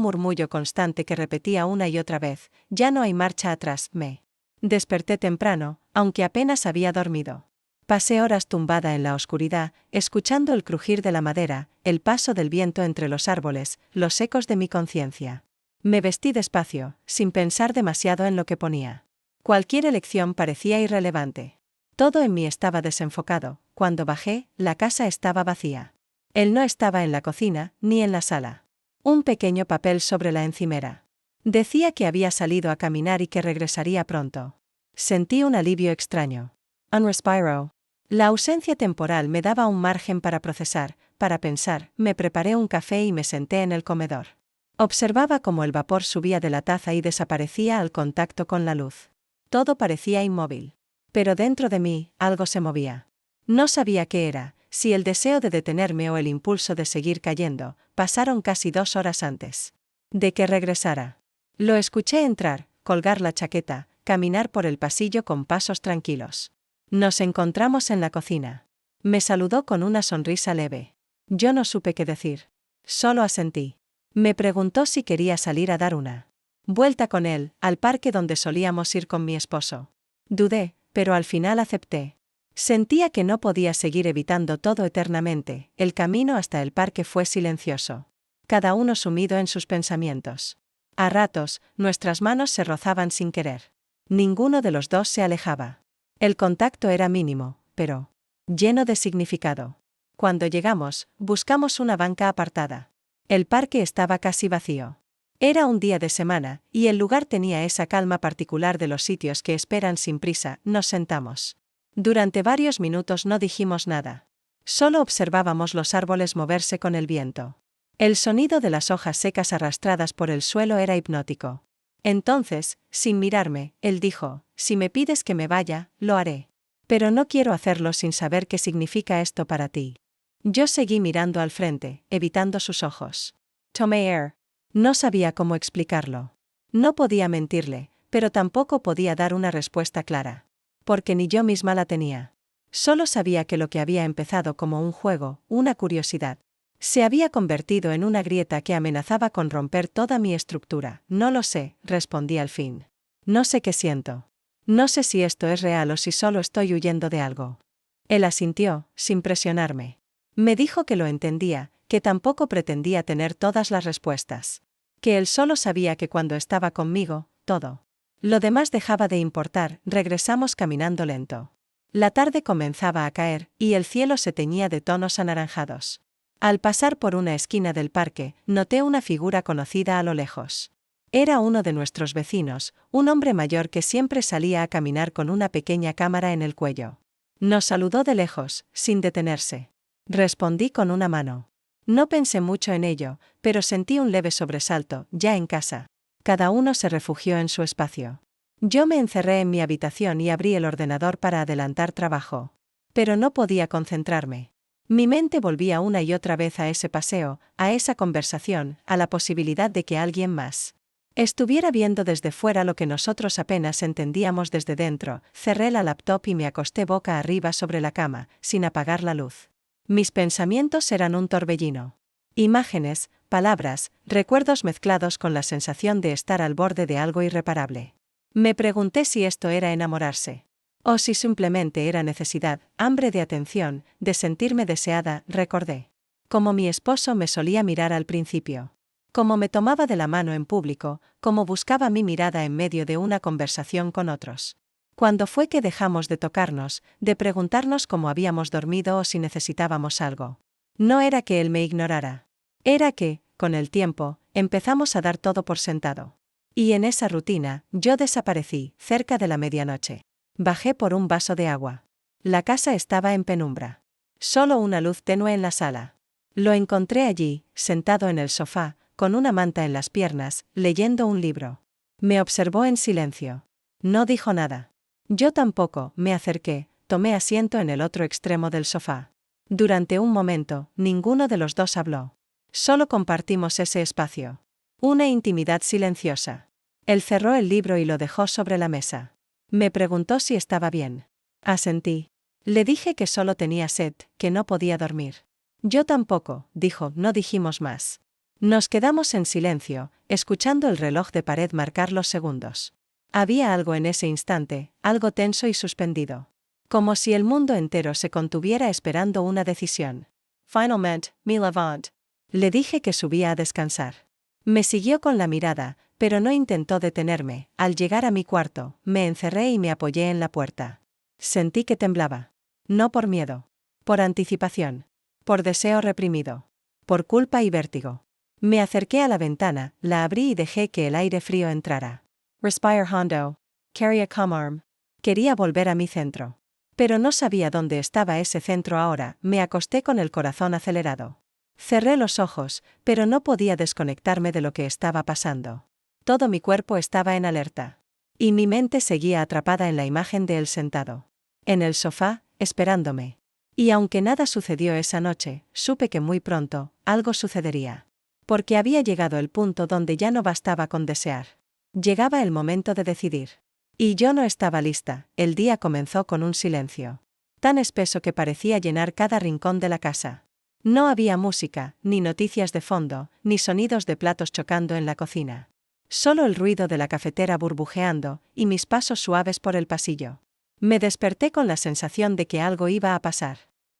[SPEAKER 1] murmullo constante que repetía una y otra vez: ya no hay marcha atrás. Me desperté temprano, aunque apenas había dormido. Pasé horas tumbada en la oscuridad, escuchando el crujir de la madera, el paso del viento entre los árboles, los ecos de mi conciencia. Me vestí despacio, sin pensar demasiado en lo que ponía. Cualquier elección parecía irrelevante. Todo en mí estaba desenfocado. Cuando bajé, la casa estaba vacía. Él no estaba en la cocina, ni en la sala. Un pequeño papel sobre la encimera. Decía que había salido a caminar y que regresaría pronto. Sentí un alivio extraño. Un respiro. La ausencia temporal me daba un margen para procesar, para pensar. Me preparé un café y me senté en el comedor. Observaba cómo el vapor subía de la taza y desaparecía al contacto con la luz. Todo parecía inmóvil. Pero dentro de mí, algo se movía. No sabía qué era, si el deseo de detenerme o el impulso de seguir cayendo. Pasaron casi 2 horas antes de que regresara. Lo escuché entrar, colgar la chaqueta, caminar por el pasillo con pasos tranquilos. Nos encontramos en la cocina. Me saludó con una sonrisa leve. Yo no supe qué decir. Solo asentí. Me preguntó si quería salir a dar una vuelta con él, al parque donde solíamos ir con mi esposo. Dudé, pero al final acepté. Sentía que no podía seguir evitando todo eternamente. El camino hasta el parque fue silencioso. Cada uno sumido en sus pensamientos. A ratos, nuestras manos se rozaban sin querer. Ninguno de los dos se alejaba. El contacto era mínimo, pero lleno de significado. Cuando llegamos, buscamos una banca apartada. El parque estaba casi vacío. Era un día de semana, y el lugar tenía esa calma particular de los sitios que esperan sin prisa. Nos sentamos. Durante varios minutos no dijimos nada. Solo observábamos los árboles moverse con el viento. El sonido de las hojas secas arrastradas por el suelo era hipnótico. Entonces, sin mirarme, él dijo, si me pides que me vaya, lo haré. Pero no quiero hacerlo sin saber qué significa esto para ti. Yo seguí mirando al frente, evitando sus ojos. Tomé aire. No sabía cómo explicarlo. No podía mentirle, pero tampoco podía dar una respuesta clara. Porque ni yo misma la tenía. Solo sabía que lo que había empezado como un juego, una curiosidad, se había convertido en una grieta que amenazaba con romper toda mi estructura. No lo sé, respondí al fin. No sé qué siento. No sé si esto es real o si solo estoy huyendo de algo. Él asintió, sin presionarme. Me dijo que lo entendía, que tampoco pretendía tener todas las respuestas. Que él solo sabía que cuando estaba conmigo, todo. Lo demás dejaba de importar. Regresamos caminando lento. La tarde comenzaba a caer, y el cielo se teñía de tonos anaranjados. Al pasar por una esquina del parque, noté una figura conocida a lo lejos. Era uno de nuestros vecinos, un hombre mayor que siempre salía a caminar con una pequeña cámara en el cuello. Nos saludó de lejos, sin detenerse. Respondí con una mano. No pensé mucho en ello, pero sentí un leve sobresalto, ya en casa. Cada uno se refugió en su espacio. Yo me encerré en mi habitación y abrí el ordenador para adelantar trabajo. Pero no podía concentrarme. Mi mente volvía una y otra vez a ese paseo, a esa conversación, a la posibilidad de que alguien más estuviera viendo desde fuera lo que nosotros apenas entendíamos desde dentro. Cerré la laptop y me acosté boca arriba sobre la cama, sin apagar la luz. Mis pensamientos eran un torbellino. Imágenes, palabras, recuerdos mezclados con la sensación de estar al borde de algo irreparable. Me pregunté si esto era enamorarse. O si simplemente era necesidad, hambre de atención, de sentirme deseada. Recordé cómo mi esposo me solía mirar al principio. Cómo me tomaba de la mano en público, cómo buscaba mi mirada en medio de una conversación con otros. Cuando fue que dejamos de tocarnos, de preguntarnos cómo habíamos dormido o si necesitábamos algo. No era que él me ignorara. Era que, con el tiempo, empezamos a dar todo por sentado. Y en esa rutina, yo desaparecí, cerca de la medianoche. Bajé por un vaso de agua. La casa estaba en penumbra. Solo una luz tenue en la sala. Lo encontré allí, sentado en el sofá, con una manta en las piernas, leyendo un libro. Me observó en silencio. No dijo nada. Yo tampoco. Me acerqué, tomé asiento en el otro extremo del sofá. Durante un momento, ninguno de los dos habló. Solo compartimos ese espacio. Una intimidad silenciosa. Él cerró el libro y lo dejó sobre la mesa. Me preguntó si estaba bien. Asentí. Le dije que solo tenía sed, que no podía dormir. Yo tampoco, dijo. No dijimos más. Nos quedamos en silencio, escuchando el reloj de pared marcar los segundos. Había algo en ese instante, algo tenso y suspendido. Como si el mundo entero se contuviera esperando una decisión. Finalmente, me levanté. Le dije que subía a descansar. Me siguió con la mirada, pero no intentó detenerme. Al llegar a mi cuarto, me encerré y me apoyé en la puerta. Sentí que temblaba. No por miedo. Por anticipación. Por deseo reprimido. Por culpa y vértigo. Me acerqué a la ventana, la abrí y dejé que el aire frío entrara. Respire hondo. Carry a calm arm. Quería volver a mi centro. Pero no sabía dónde estaba ese centro ahora. Me acosté con el corazón acelerado. Cerré los ojos, pero no podía desconectarme de lo que estaba pasando. Todo mi cuerpo estaba en alerta. Y mi mente seguía atrapada en la imagen de él sentado en el sofá, esperándome. Y aunque nada sucedió esa noche, supe que muy pronto, algo sucedería. Porque había llegado el punto donde ya no bastaba con desear. Llegaba el momento de decidir. Y yo no estaba lista. El día comenzó con un silencio tan espeso que parecía llenar cada rincón de la casa. No había música, ni noticias de fondo, ni sonidos de platos chocando en la cocina. Solo el ruido de la cafetera burbujeando, y mis pasos suaves por el pasillo. Me desperté con la sensación de que algo iba a pasar.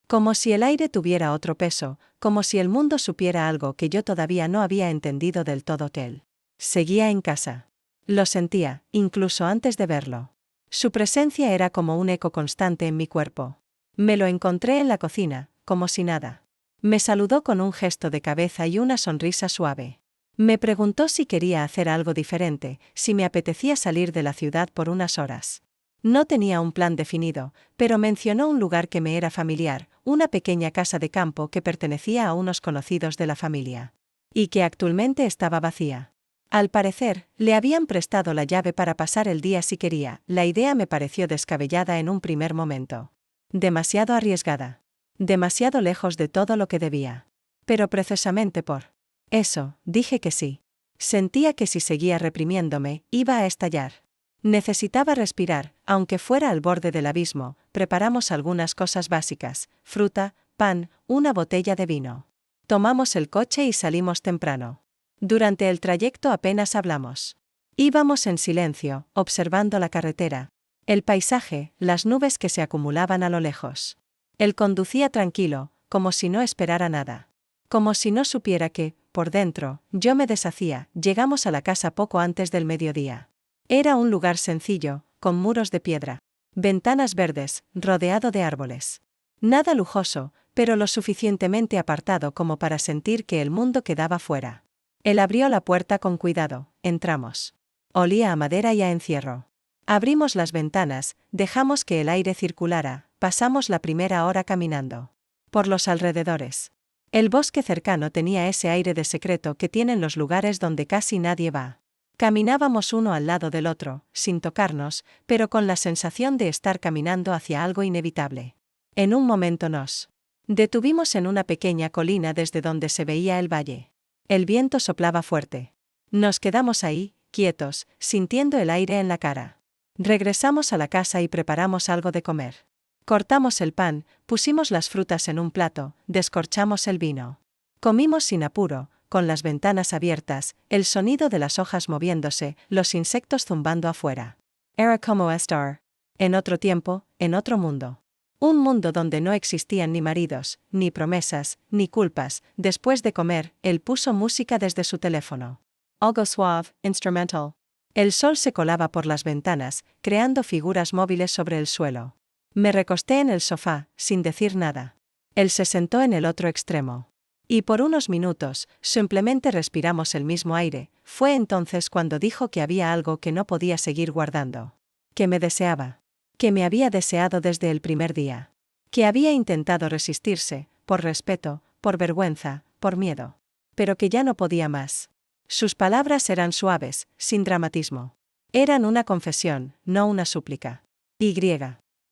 [SPEAKER 1] Como si el aire tuviera otro peso, como si el mundo supiera algo que yo todavía no había entendido del todo. Él seguía en casa. Lo sentía, incluso antes de verlo. Su presencia era como un eco constante en mi cuerpo. Me lo encontré en la cocina, como si nada. Me saludó con un gesto de cabeza y una sonrisa suave. Me preguntó si quería hacer algo diferente, si me apetecía salir de la ciudad por unas horas. No tenía un plan definido, pero mencionó un lugar que me era familiar, una pequeña casa de campo que pertenecía a unos conocidos de la familia. Y que actualmente estaba vacía. Al parecer, le habían prestado la llave para pasar el día si quería. La idea me pareció descabellada en un primer momento. Demasiado arriesgada. Demasiado lejos de todo lo que debía. Pero precisamente por eso, dije que sí. Sentía que si seguía reprimiéndome, iba a estallar. Necesitaba respirar, aunque fuera al borde del abismo. Preparamos algunas cosas básicas: fruta, pan, una botella de vino. Tomamos el coche y salimos temprano. Durante el trayecto apenas hablamos. Íbamos en silencio, observando la carretera, el paisaje, las nubes que se acumulaban a lo lejos. Él conducía tranquilo, como si no esperara nada. Como si no supiera que, por dentro, yo me deshacía. Llegamos a la casa poco antes del mediodía. Era un lugar sencillo, con muros de piedra, ventanas verdes, rodeado de árboles. Nada lujoso, pero lo suficientemente apartado como para sentir que el mundo quedaba fuera. Él abrió la puerta con cuidado. Entramos. Olía a madera y a encierro. Abrimos las ventanas, dejamos que el aire circulara, pasamos la primera hora caminando por los alrededores. El bosque cercano tenía ese aire de secreto que tienen los lugares donde casi nadie va. Caminábamos uno al lado del otro, sin tocarnos, pero con la sensación de estar caminando hacia algo inevitable. En un momento nos detuvimos en una pequeña colina desde donde se veía el valle. El viento soplaba fuerte. Nos quedamos ahí, quietos, sintiendo el aire en la cara. Regresamos a la casa y preparamos algo de comer. Cortamos el pan, pusimos las frutas en un plato, descorchamos el vino. Comimos sin apuro, con las ventanas abiertas, el sonido de las hojas moviéndose, los insectos zumbando afuera. Era como estar en otro tiempo, en otro mundo. Un mundo donde no existían ni maridos, ni promesas, ni culpas. Después de comer, él puso música desde su teléfono. Algo suave, instrumental. El sol se colaba por las ventanas, creando figuras móviles sobre el suelo. Me recosté en el sofá, sin decir nada. Él se sentó en el otro extremo. Y por unos minutos, simplemente respiramos el mismo aire. Fue entonces cuando dijo que había algo que no podía seguir guardando. Que me deseaba. Que me había deseado desde el primer día. Que había intentado resistirse, por respeto, por vergüenza, por miedo. Pero que ya no podía más. Sus palabras eran suaves, sin dramatismo. Eran una confesión, no una súplica. Y.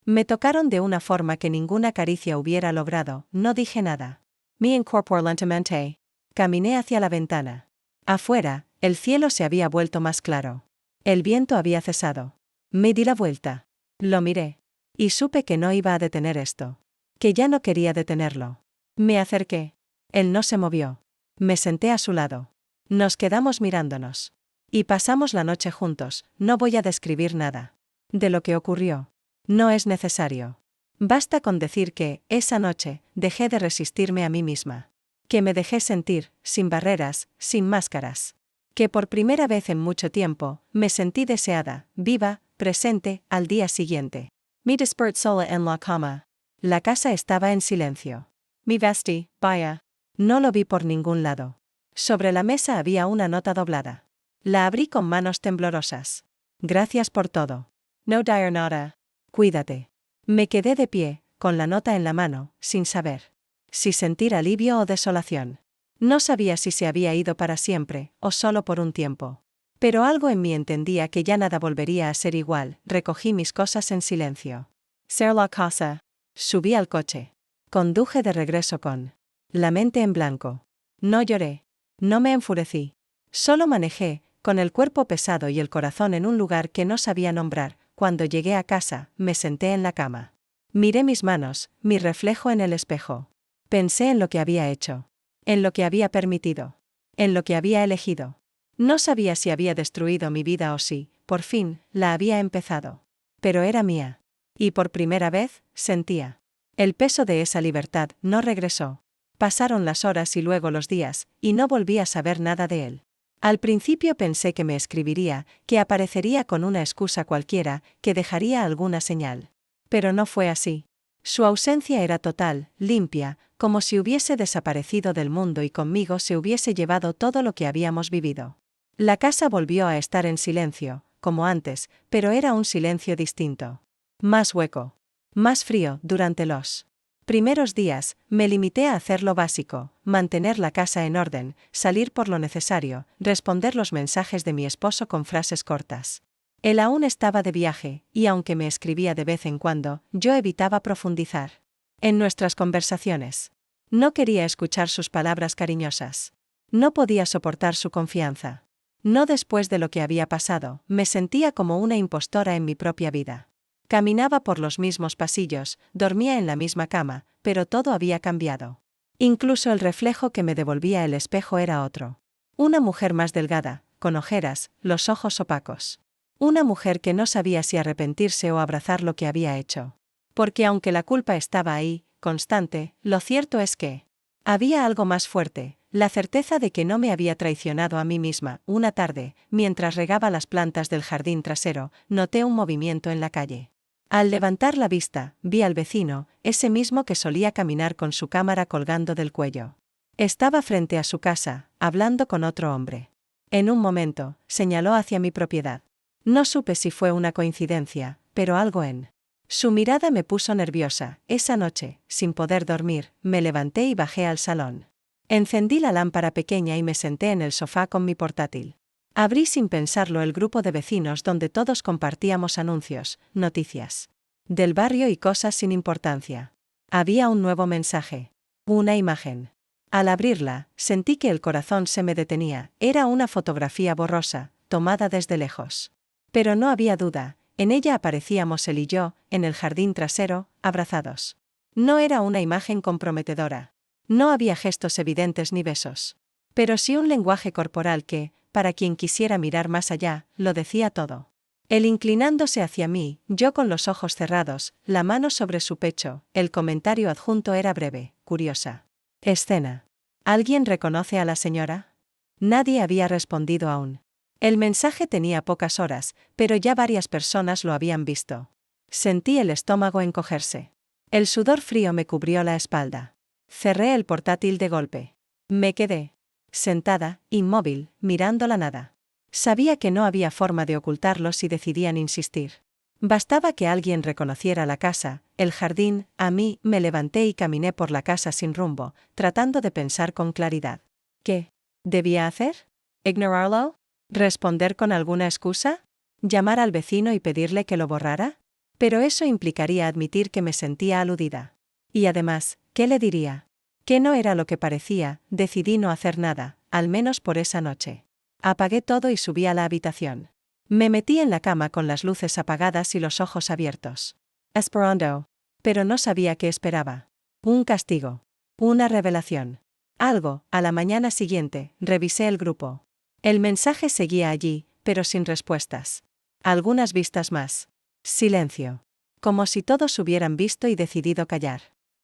[SPEAKER 1] Me tocaron de una forma que ninguna caricia hubiera logrado. No dije nada. Me incorporé lentamente. Caminé hacia la ventana. Afuera, el cielo se había vuelto más claro. El viento había cesado. Me di la vuelta. Lo miré. Y supe que no iba a detener esto. Que ya no quería detenerlo. Me acerqué. Él no se movió. Me senté a su lado. Nos quedamos mirándonos. Y pasamos la noche juntos. No voy a describir nada de lo que ocurrió. No es necesario. Basta con decir que, esa noche, dejé de resistirme a mí misma. Que me dejé sentir, sin barreras, sin máscaras. Que por primera vez en mucho tiempo, me sentí deseada, viva, presente, al día siguiente. Me desperté sola en la cama. La casa estaba en silencio. Me vestí, vaya. No lo vi por ningún lado. Sobre la mesa había una nota doblada. La abrí con manos temblorosas. Gracias por todo. No dire nada. Cuídate. Me quedé de pie, con la nota en la mano, sin saber si sentir alivio o desolación. No sabía si se había ido para siempre, o solo por un tiempo. Pero algo en mí entendía que ya nada volvería a ser igual. Recogí mis cosas en silencio. Cerré la casa. Subí al coche. Conduje de regreso con la mente en blanco. No lloré. No me enfurecí. Solo manejé, con el cuerpo pesado y el corazón en un lugar que no sabía nombrar. Cuando llegué a casa, me senté en la cama. Miré mis manos, mi reflejo en el espejo. Pensé en lo que había hecho. En lo que había permitido. En lo que había elegido. No sabía si había destruido mi vida o si, por fin, la había empezado. Pero era mía. Y por primera vez, sentía el peso de esa libertad. No regresó. Pasaron las horas y luego los días, y no volví a saber nada de él. Al principio pensé que me escribiría, que aparecería con una excusa cualquiera, que dejaría alguna señal. Pero no fue así. Su ausencia era total, limpia, como si hubiese desaparecido del mundo y conmigo se hubiese llevado todo lo que habíamos vivido. La casa volvió a estar en silencio, como antes, pero era un silencio distinto. Más hueco. Más frío. Durante los primeros días, me limité a hacer lo básico, mantener la casa en orden, salir por lo necesario, responder los mensajes de mi esposo con frases cortas. Él aún estaba de viaje, y aunque me escribía de vez en cuando, yo evitaba profundizar en nuestras conversaciones. No quería escuchar sus palabras cariñosas. No podía soportar su confianza. No después de lo que había pasado, me sentía como una impostora en mi propia vida. Caminaba por los mismos pasillos, dormía en la misma cama, pero todo había cambiado. Incluso el reflejo que me devolvía el espejo era otro. Una mujer más delgada, con ojeras, los ojos opacos. Una mujer que no sabía si arrepentirse o abrazar lo que había hecho. Porque aunque la culpa estaba ahí, constante, lo cierto es que había algo más fuerte, la certeza de que no me había traicionado a mí misma. Una tarde, mientras regaba las plantas del jardín trasero, noté un movimiento en la calle. Al levantar la vista, vi al vecino, ese mismo que solía caminar con su cámara colgando del cuello. Estaba frente a su casa, hablando con otro hombre. En un momento, señaló hacia mi propiedad. No supe si fue una coincidencia, pero algo en su mirada me puso nerviosa. Esa noche, sin poder dormir, me levanté y bajé al salón. Encendí la lámpara pequeña y me senté en el sofá con mi portátil. Abrí sin pensarlo el grupo de vecinos donde todos compartíamos anuncios, noticias del barrio y cosas sin importancia. Había un nuevo mensaje. Una imagen. Al abrirla, sentí que el corazón se me detenía. Era una fotografía borrosa, tomada desde lejos. Pero no había duda, en ella aparecíamos él y yo, en el jardín trasero, abrazados. No era una imagen comprometedora. No había gestos evidentes ni besos. Pero sí un lenguaje corporal que, para quien quisiera mirar más allá, lo decía todo. Él inclinándose hacia mí, yo con los ojos cerrados, la mano sobre su pecho. El comentario adjunto era breve, curiosa. Escena. ¿Alguien reconoce a la señora? Nadie había respondido aún. El mensaje tenía pocas horas, pero ya varias personas lo habían visto. Sentí el estómago encogerse. El sudor frío me cubrió la espalda. Cerré el portátil de golpe. Me quedé sentada, inmóvil, mirando la nada. Sabía que no había forma de ocultarlo si decidían insistir. Bastaba que alguien reconociera la casa, el jardín. A mí, me levanté y caminé por la casa sin rumbo, tratando de pensar con claridad. ¿Qué debía hacer? ¿Ignorarlo? ¿Responder con alguna excusa? ¿Llamar al vecino y pedirle que lo borrara? Pero eso implicaría admitir que me sentía aludida. Y además, ¿qué le diría? Que no era lo que parecía. Decidí no hacer nada, al menos por esa noche. Apagué todo y subí a la habitación. Me metí en la cama con las luces apagadas y los ojos abiertos. Esperando. Pero no sabía qué esperaba. Un castigo. Una revelación. Algo. A la mañana siguiente, revisé el grupo. El mensaje seguía allí, pero sin respuestas. Algunas vistas más. Silencio. Como si todos hubieran visto y decidido callar.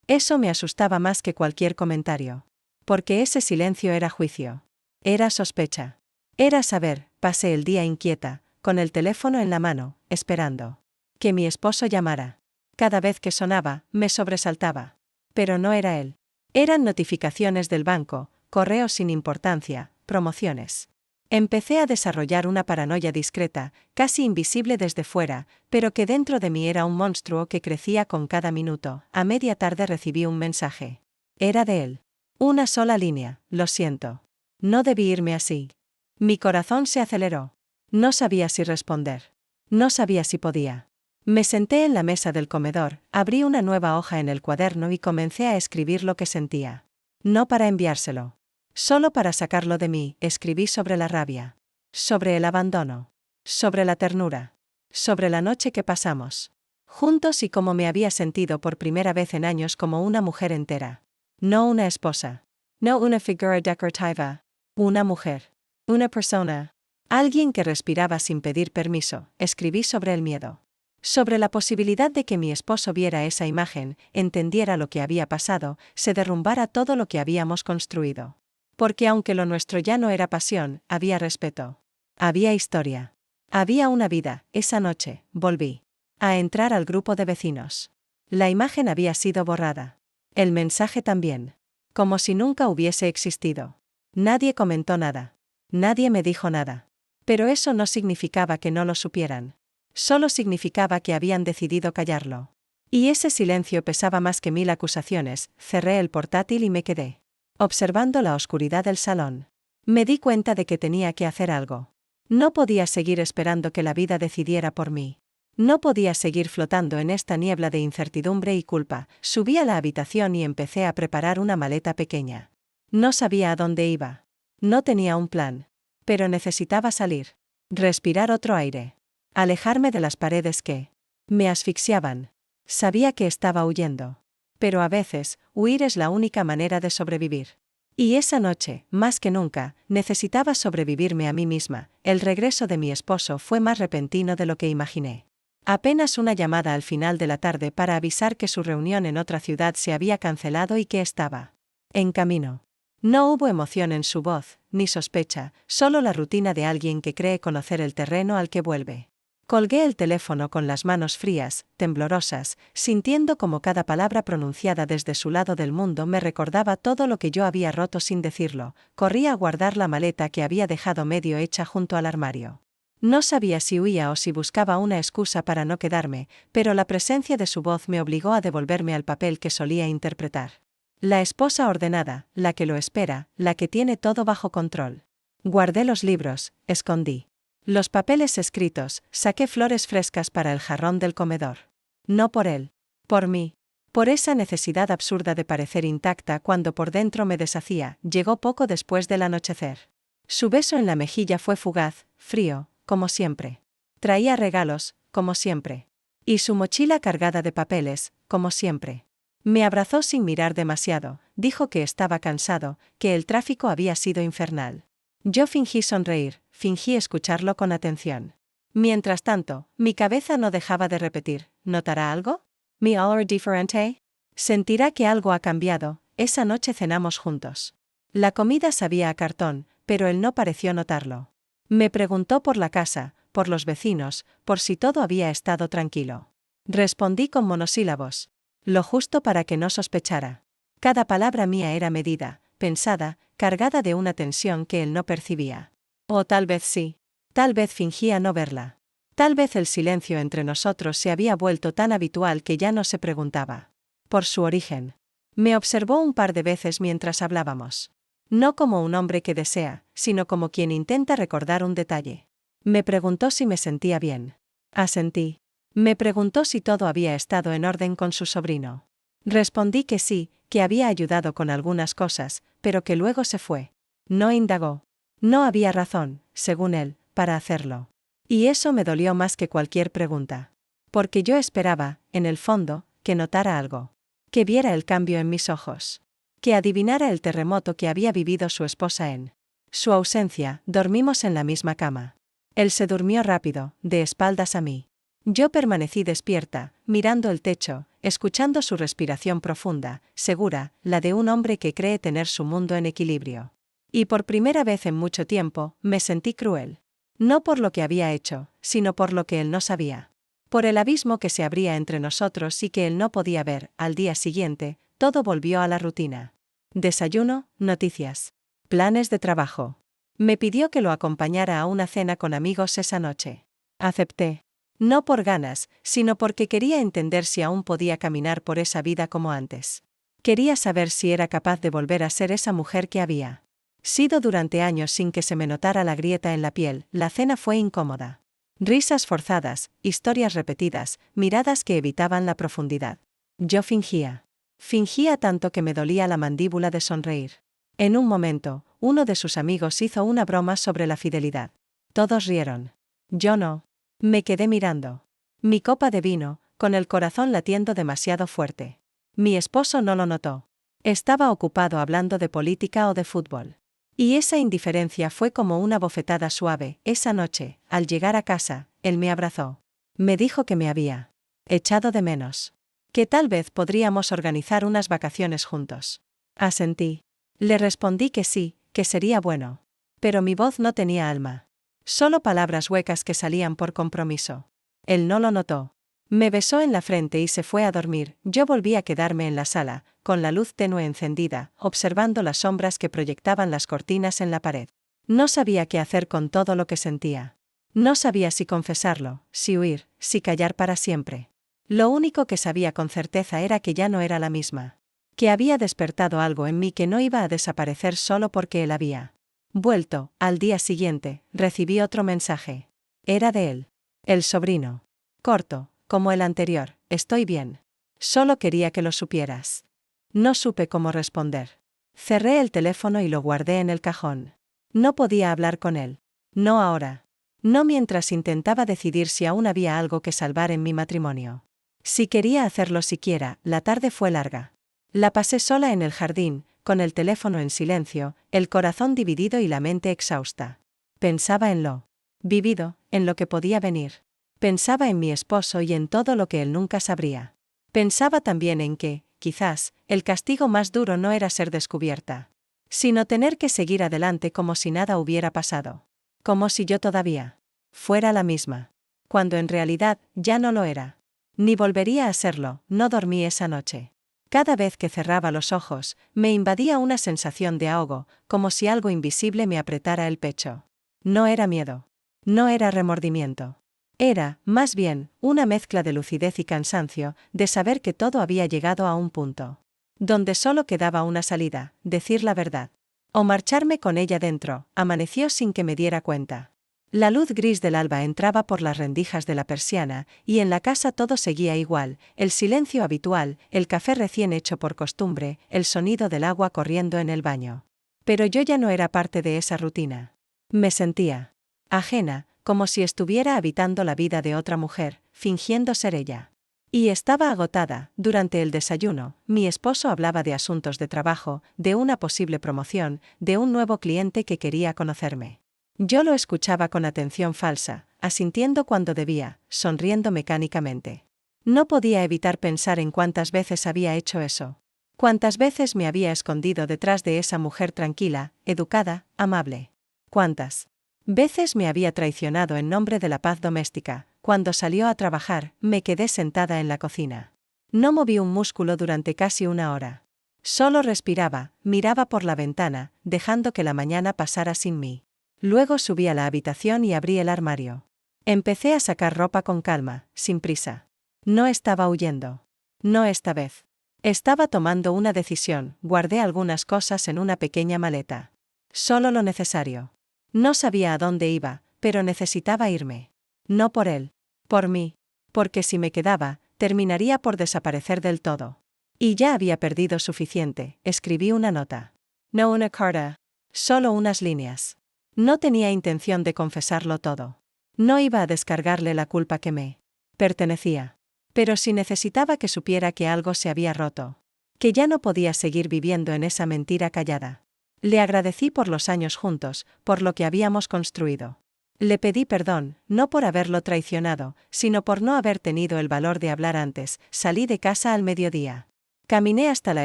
[SPEAKER 1] Eso me asustaba más que cualquier comentario. Porque ese silencio era juicio. Era sospecha. Era saber. Pasé el día inquieta, con el teléfono en la mano, esperando que mi esposo llamara. Cada vez que sonaba, me sobresaltaba. Pero no era él. Eran notificaciones del banco, correos sin importancia, promociones. Empecé a desarrollar una paranoia discreta, casi invisible desde fuera, pero que dentro de mí era un monstruo que crecía con cada minuto. A media tarde recibí un mensaje. Era de él. Una sola línea: lo siento. No debí irme así. Mi corazón se aceleró. No sabía si responder. No sabía si podía. Me senté en la mesa del comedor, abrí una nueva hoja en el cuaderno y comencé a escribir lo que sentía. No para enviárselo. Solo para sacarlo de mí. Escribí sobre la rabia. Sobre el abandono. Sobre la ternura. Sobre la noche que pasamos juntos y cómo me había sentido por primera vez en años como una mujer entera. No una esposa. No una figura decorativa. Una mujer. Una persona. Alguien que respiraba sin pedir permiso. Escribí sobre el miedo. Sobre la posibilidad de que mi esposo viera esa imagen, entendiera lo que había pasado, se derrumbara todo lo que habíamos construido. Porque aunque lo nuestro ya no era pasión, había respeto. Había historia. Había una vida. Esa noche, volví a entrar al grupo de vecinos. La imagen había sido borrada. El mensaje también. Como si nunca hubiese existido. Nadie comentó nada. Nadie me dijo nada. Pero eso no significaba que no lo supieran. Solo significaba que habían decidido callarlo. Y ese silencio pesaba más que 1000 acusaciones. Cerré el portátil y me quedé observando la oscuridad del salón. Me di cuenta de que tenía que hacer algo. No podía seguir esperando que la vida decidiera por mí. No podía seguir flotando en esta niebla de incertidumbre y culpa. Subí a la habitación y empecé a preparar una maleta pequeña. No sabía a dónde iba. No tenía un plan. Pero necesitaba salir. Respirar otro aire. Alejarme de las paredes que me asfixiaban. Sabía que estaba huyendo. Pero a veces, huir es la única manera de sobrevivir. Y esa noche, más que nunca, necesitaba sobrevivirme a mí misma. El regreso de mi esposo fue más repentino de lo que imaginé. Apenas una llamada al final de la tarde para avisar que su reunión en otra ciudad se había cancelado y que estaba en camino. No hubo emoción en su voz, ni sospecha, solo la rutina de alguien que cree conocer el terreno al que vuelve. Colgué el teléfono con las manos frías, temblorosas, sintiendo como cada palabra pronunciada desde su lado del mundo me recordaba todo lo que yo había roto sin decirlo. Corrí a guardar la maleta que había dejado medio hecha junto al armario. No sabía si huía o si buscaba una excusa para no quedarme, pero la presencia de su voz me obligó a devolverme al papel que solía interpretar. La esposa ordenada, la que lo espera, la que tiene todo bajo control. Guardé los libros, escondí los papeles escritos, saqué flores frescas para el jarrón del comedor. No por él. Por mí. Por esa necesidad absurda de parecer intacta cuando por dentro me deshacía. Llegó poco después del anochecer. Su beso en la mejilla fue fugaz, frío, como siempre. Traía regalos, como siempre. Y su mochila cargada de papeles, como siempre. Me abrazó sin mirar demasiado, dijo que estaba cansado, que el tráfico había sido infernal. Yo fingí sonreír, fingí escucharlo con atención. Mientras tanto, mi cabeza no dejaba de repetir, ¿notará algo? ¿Mi olor diferente? Sentirá que algo ha cambiado. Esa noche cenamos juntos. La comida sabía a cartón, pero él no pareció notarlo. Me preguntó por la casa, por los vecinos, por si todo había estado tranquilo. Respondí con monosílabos. Lo justo para que no sospechara. Cada palabra mía era medida, pensada, cargada de una tensión que él no percibía. O tal vez sí. Tal vez fingía no verla. Tal vez el silencio entre nosotros se había vuelto tan habitual que ya no se preguntaba por su origen. Me observó un par de veces mientras hablábamos. No como un hombre que desea, sino como quien intenta recordar un detalle. Me preguntó si me sentía bien. Asentí. Me preguntó si todo había estado en orden con su sobrino. Respondí que sí, que había ayudado con algunas cosas, pero que luego se fue. No indagó. No había razón, según él, para hacerlo. Y eso me dolió más que cualquier pregunta. Porque yo esperaba, en el fondo, que notara algo. Que viera el cambio en mis ojos. Que adivinara el terremoto que había vivido su esposa en su ausencia. Dormimos en la misma cama. Él se durmió rápido, de espaldas a mí. Yo permanecí despierta, mirando el techo, escuchando su respiración profunda, segura, la de un hombre que cree tener su mundo en equilibrio. Y por primera vez en mucho tiempo, me sentí cruel. No por lo que había hecho, sino por lo que él no sabía. Por el abismo que se abría entre nosotros y que él no podía ver. Al día siguiente, todo volvió a la rutina. Desayuno, noticias. Planes de trabajo. Me pidió que lo acompañara a una cena con amigos esa noche. Acepté. No por ganas, sino porque quería entender si aún podía caminar por esa vida como antes. Quería saber si era capaz de volver a ser esa mujer que había sido durante años sin que se me notara la grieta en la piel. La cena fue incómoda. Risas forzadas, historias repetidas, miradas que evitaban la profundidad. Yo fingía. Fingía tanto que me dolía la mandíbula de sonreír. En un momento, uno de sus amigos hizo una broma sobre la fidelidad. Todos rieron. Yo no. Me quedé mirando. Mi copa de vino, con el corazón latiendo demasiado fuerte. Mi esposo no lo notó. Estaba ocupado hablando de política o de fútbol. Y esa indiferencia fue como una bofetada suave. Esa noche, al llegar a casa, él me abrazó. Me dijo que me había echado de menos. Que tal vez podríamos organizar unas vacaciones juntos. Asentí. Le respondí que sí, que sería bueno. Pero mi voz no tenía alma. Solo palabras huecas que salían por compromiso. Él no lo notó. Me besó en la frente y se fue a dormir. Yo volví a quedarme en la sala, con la luz tenue encendida, observando las sombras que proyectaban las cortinas en la pared. No sabía qué hacer con todo lo que sentía. No sabía si confesarlo, si huir, si callar para siempre. Lo único que sabía con certeza era que ya no era la misma. Que había despertado algo en mí que no iba a desaparecer solo porque él había vuelto. Al día siguiente, recibí otro mensaje. Era de él. El sobrino. Corto, como el anterior, estoy bien. Solo quería que lo supieras. No supe cómo responder. Cerré el teléfono y lo guardé en el cajón. No podía hablar con él. No ahora. No mientras intentaba decidir si aún había algo que salvar en mi matrimonio. Si quería hacerlo siquiera, la tarde fue larga. La pasé sola en el jardín, con el teléfono en silencio, el corazón dividido y la mente exhausta. Pensaba en lo vivido, en lo que podía venir. Pensaba en mi esposo y en todo lo que él nunca sabría. Pensaba también en que, quizás, el castigo más duro no era ser descubierta, sino tener que seguir adelante como si nada hubiera pasado. Como si yo todavía fuera la misma. Cuando en realidad ya no lo era. Ni volvería a serlo. No dormí esa noche. Cada vez que cerraba los ojos, me invadía una sensación de ahogo, como si algo invisible me apretara el pecho. No era miedo. No era remordimiento. Era, más bien, una mezcla de lucidez y cansancio, de saber que todo había llegado a un punto donde solo quedaba una salida, decir la verdad. O marcharme con ella dentro. Amaneció sin que me diera cuenta. La luz gris del alba entraba por las rendijas de la persiana, y en la casa todo seguía igual, el silencio habitual, el café recién hecho por costumbre, el sonido del agua corriendo en el baño. Pero yo ya no era parte de esa rutina. Me sentía ajena, como si estuviera habitando la vida de otra mujer, fingiendo ser ella. Y estaba agotada. Durante el desayuno, mi esposo hablaba de asuntos de trabajo, de una posible promoción, de un nuevo cliente que quería conocerme. Yo lo escuchaba con atención falsa, asintiendo cuando debía, sonriendo mecánicamente. No podía evitar pensar en cuántas veces había hecho eso. Cuántas veces me había escondido detrás de esa mujer tranquila, educada, amable. Cuántas veces me había traicionado en nombre de la paz doméstica. Cuando salió a trabajar, me quedé sentada en la cocina. No moví un músculo durante casi una hora. Solo respiraba, miraba por la ventana, dejando que la mañana pasara sin mí. Luego subí a la habitación y abrí el armario. Empecé a sacar ropa con calma, sin prisa. No estaba huyendo. No esta vez. Estaba tomando una decisión. Guardé algunas cosas en una pequeña maleta. Solo lo necesario. No sabía a dónde iba, pero necesitaba irme. No por él. Por mí. Porque si me quedaba, terminaría por desaparecer del todo. Y ya había perdido suficiente. Escribí una nota. No una carta. Solo unas líneas. No tenía intención de confesarlo todo. No iba a descargarle la culpa que me pertenecía. Pero sí necesitaba que supiera que algo se había roto. Que ya no podía seguir viviendo en esa mentira callada. Le agradecí por los años juntos, por lo que habíamos construido. Le pedí perdón, no por haberlo traicionado, sino por no haber tenido el valor de hablar antes. Salí de casa al mediodía. Caminé hasta la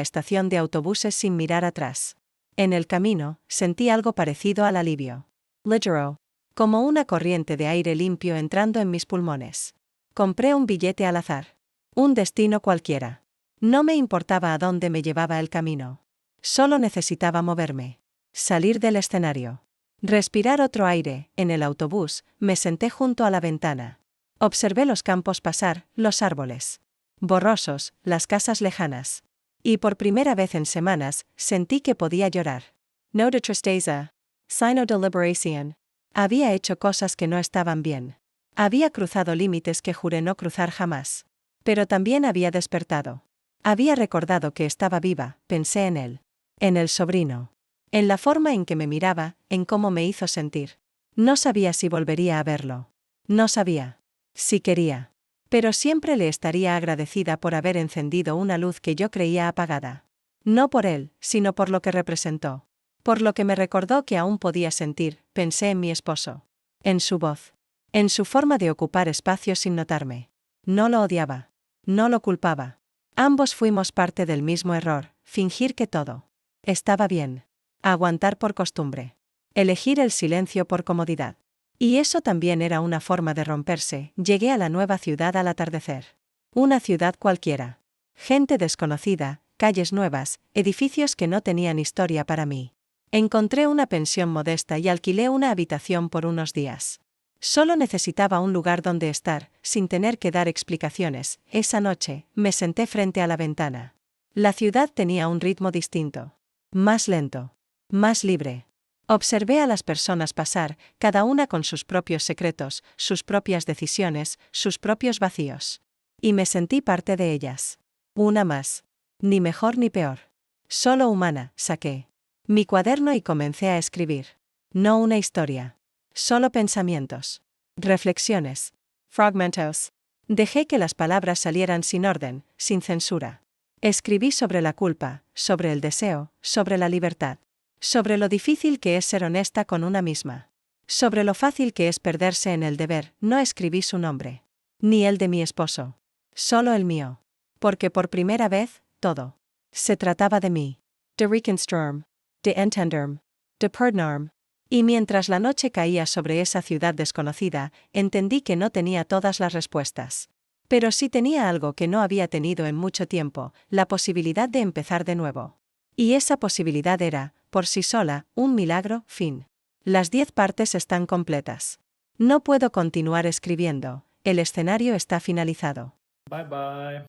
[SPEAKER 1] estación de autobuses sin mirar atrás. En el camino, sentí algo parecido al alivio. Ligero. Como una corriente de aire limpio entrando en mis pulmones. Compré un billete al azar. Un destino cualquiera. No me importaba a dónde me llevaba el camino. Solo necesitaba moverme. Salir del escenario. Respirar otro aire. En el autobús, me senté junto a la ventana. Observé los campos pasar, los árboles borrosos, las casas lejanas. Y por primera vez en semanas, sentí que podía llorar. No de tristeza, sino de liberación. Había hecho cosas que no estaban bien. Había cruzado límites que juré no cruzar jamás. Pero también había despertado. Había recordado que estaba viva. Pensé en él. En el sobrino. En la forma en que me miraba, en cómo me hizo sentir. No sabía si volvería a verlo. No sabía si quería. Pero siempre le estaría agradecida por haber encendido una luz que yo creía apagada. No por él, sino por lo que representó. Por lo que me recordó que aún podía sentir. Pensé en mi esposo. En su voz. En su forma de ocupar espacio sin notarme. No lo odiaba. No lo culpaba. Ambos fuimos parte del mismo error, fingir que todo estaba bien. Aguantar por costumbre. Elegir el silencio por comodidad. Y eso también era una forma de romperse. Llegué a la nueva ciudad al atardecer. Una ciudad cualquiera. Gente desconocida, calles nuevas, edificios que no tenían historia para mí. Encontré una pensión modesta y alquilé una habitación por unos días. Solo necesitaba un lugar donde estar, sin tener que dar explicaciones. Esa noche, me senté frente a la ventana. La ciudad tenía un ritmo distinto. Más lento. Más libre. Observé a las personas pasar, cada una con sus propios secretos, sus propias decisiones, sus propios vacíos. Y me sentí parte de ellas. Una más. Ni mejor ni peor. Solo humana, saqué mi cuaderno y comencé a escribir. No una historia. Solo pensamientos. Reflexiones. Fragmentos. Dejé que las palabras salieran sin orden, sin censura. Escribí sobre la culpa, sobre el deseo, sobre la libertad. Sobre lo difícil que es ser honesta con una misma. Sobre lo fácil que es perderse en el deber. No escribí su nombre. Ni el de mi esposo. Solo el mío. Porque por primera vez, todo. Se trataba de mí. De reconstruirme. De entenderme. De perdonarme. Y mientras la noche caía sobre esa ciudad desconocida, entendí que no tenía todas las respuestas. Pero sí tenía algo que no había tenido en mucho tiempo, la posibilidad de empezar de nuevo. Y esa posibilidad era, por sí sola, un milagro. Fin. Las 10 partes están completas. No puedo continuar escribiendo, el escenario está finalizado.
[SPEAKER 2] Bye bye.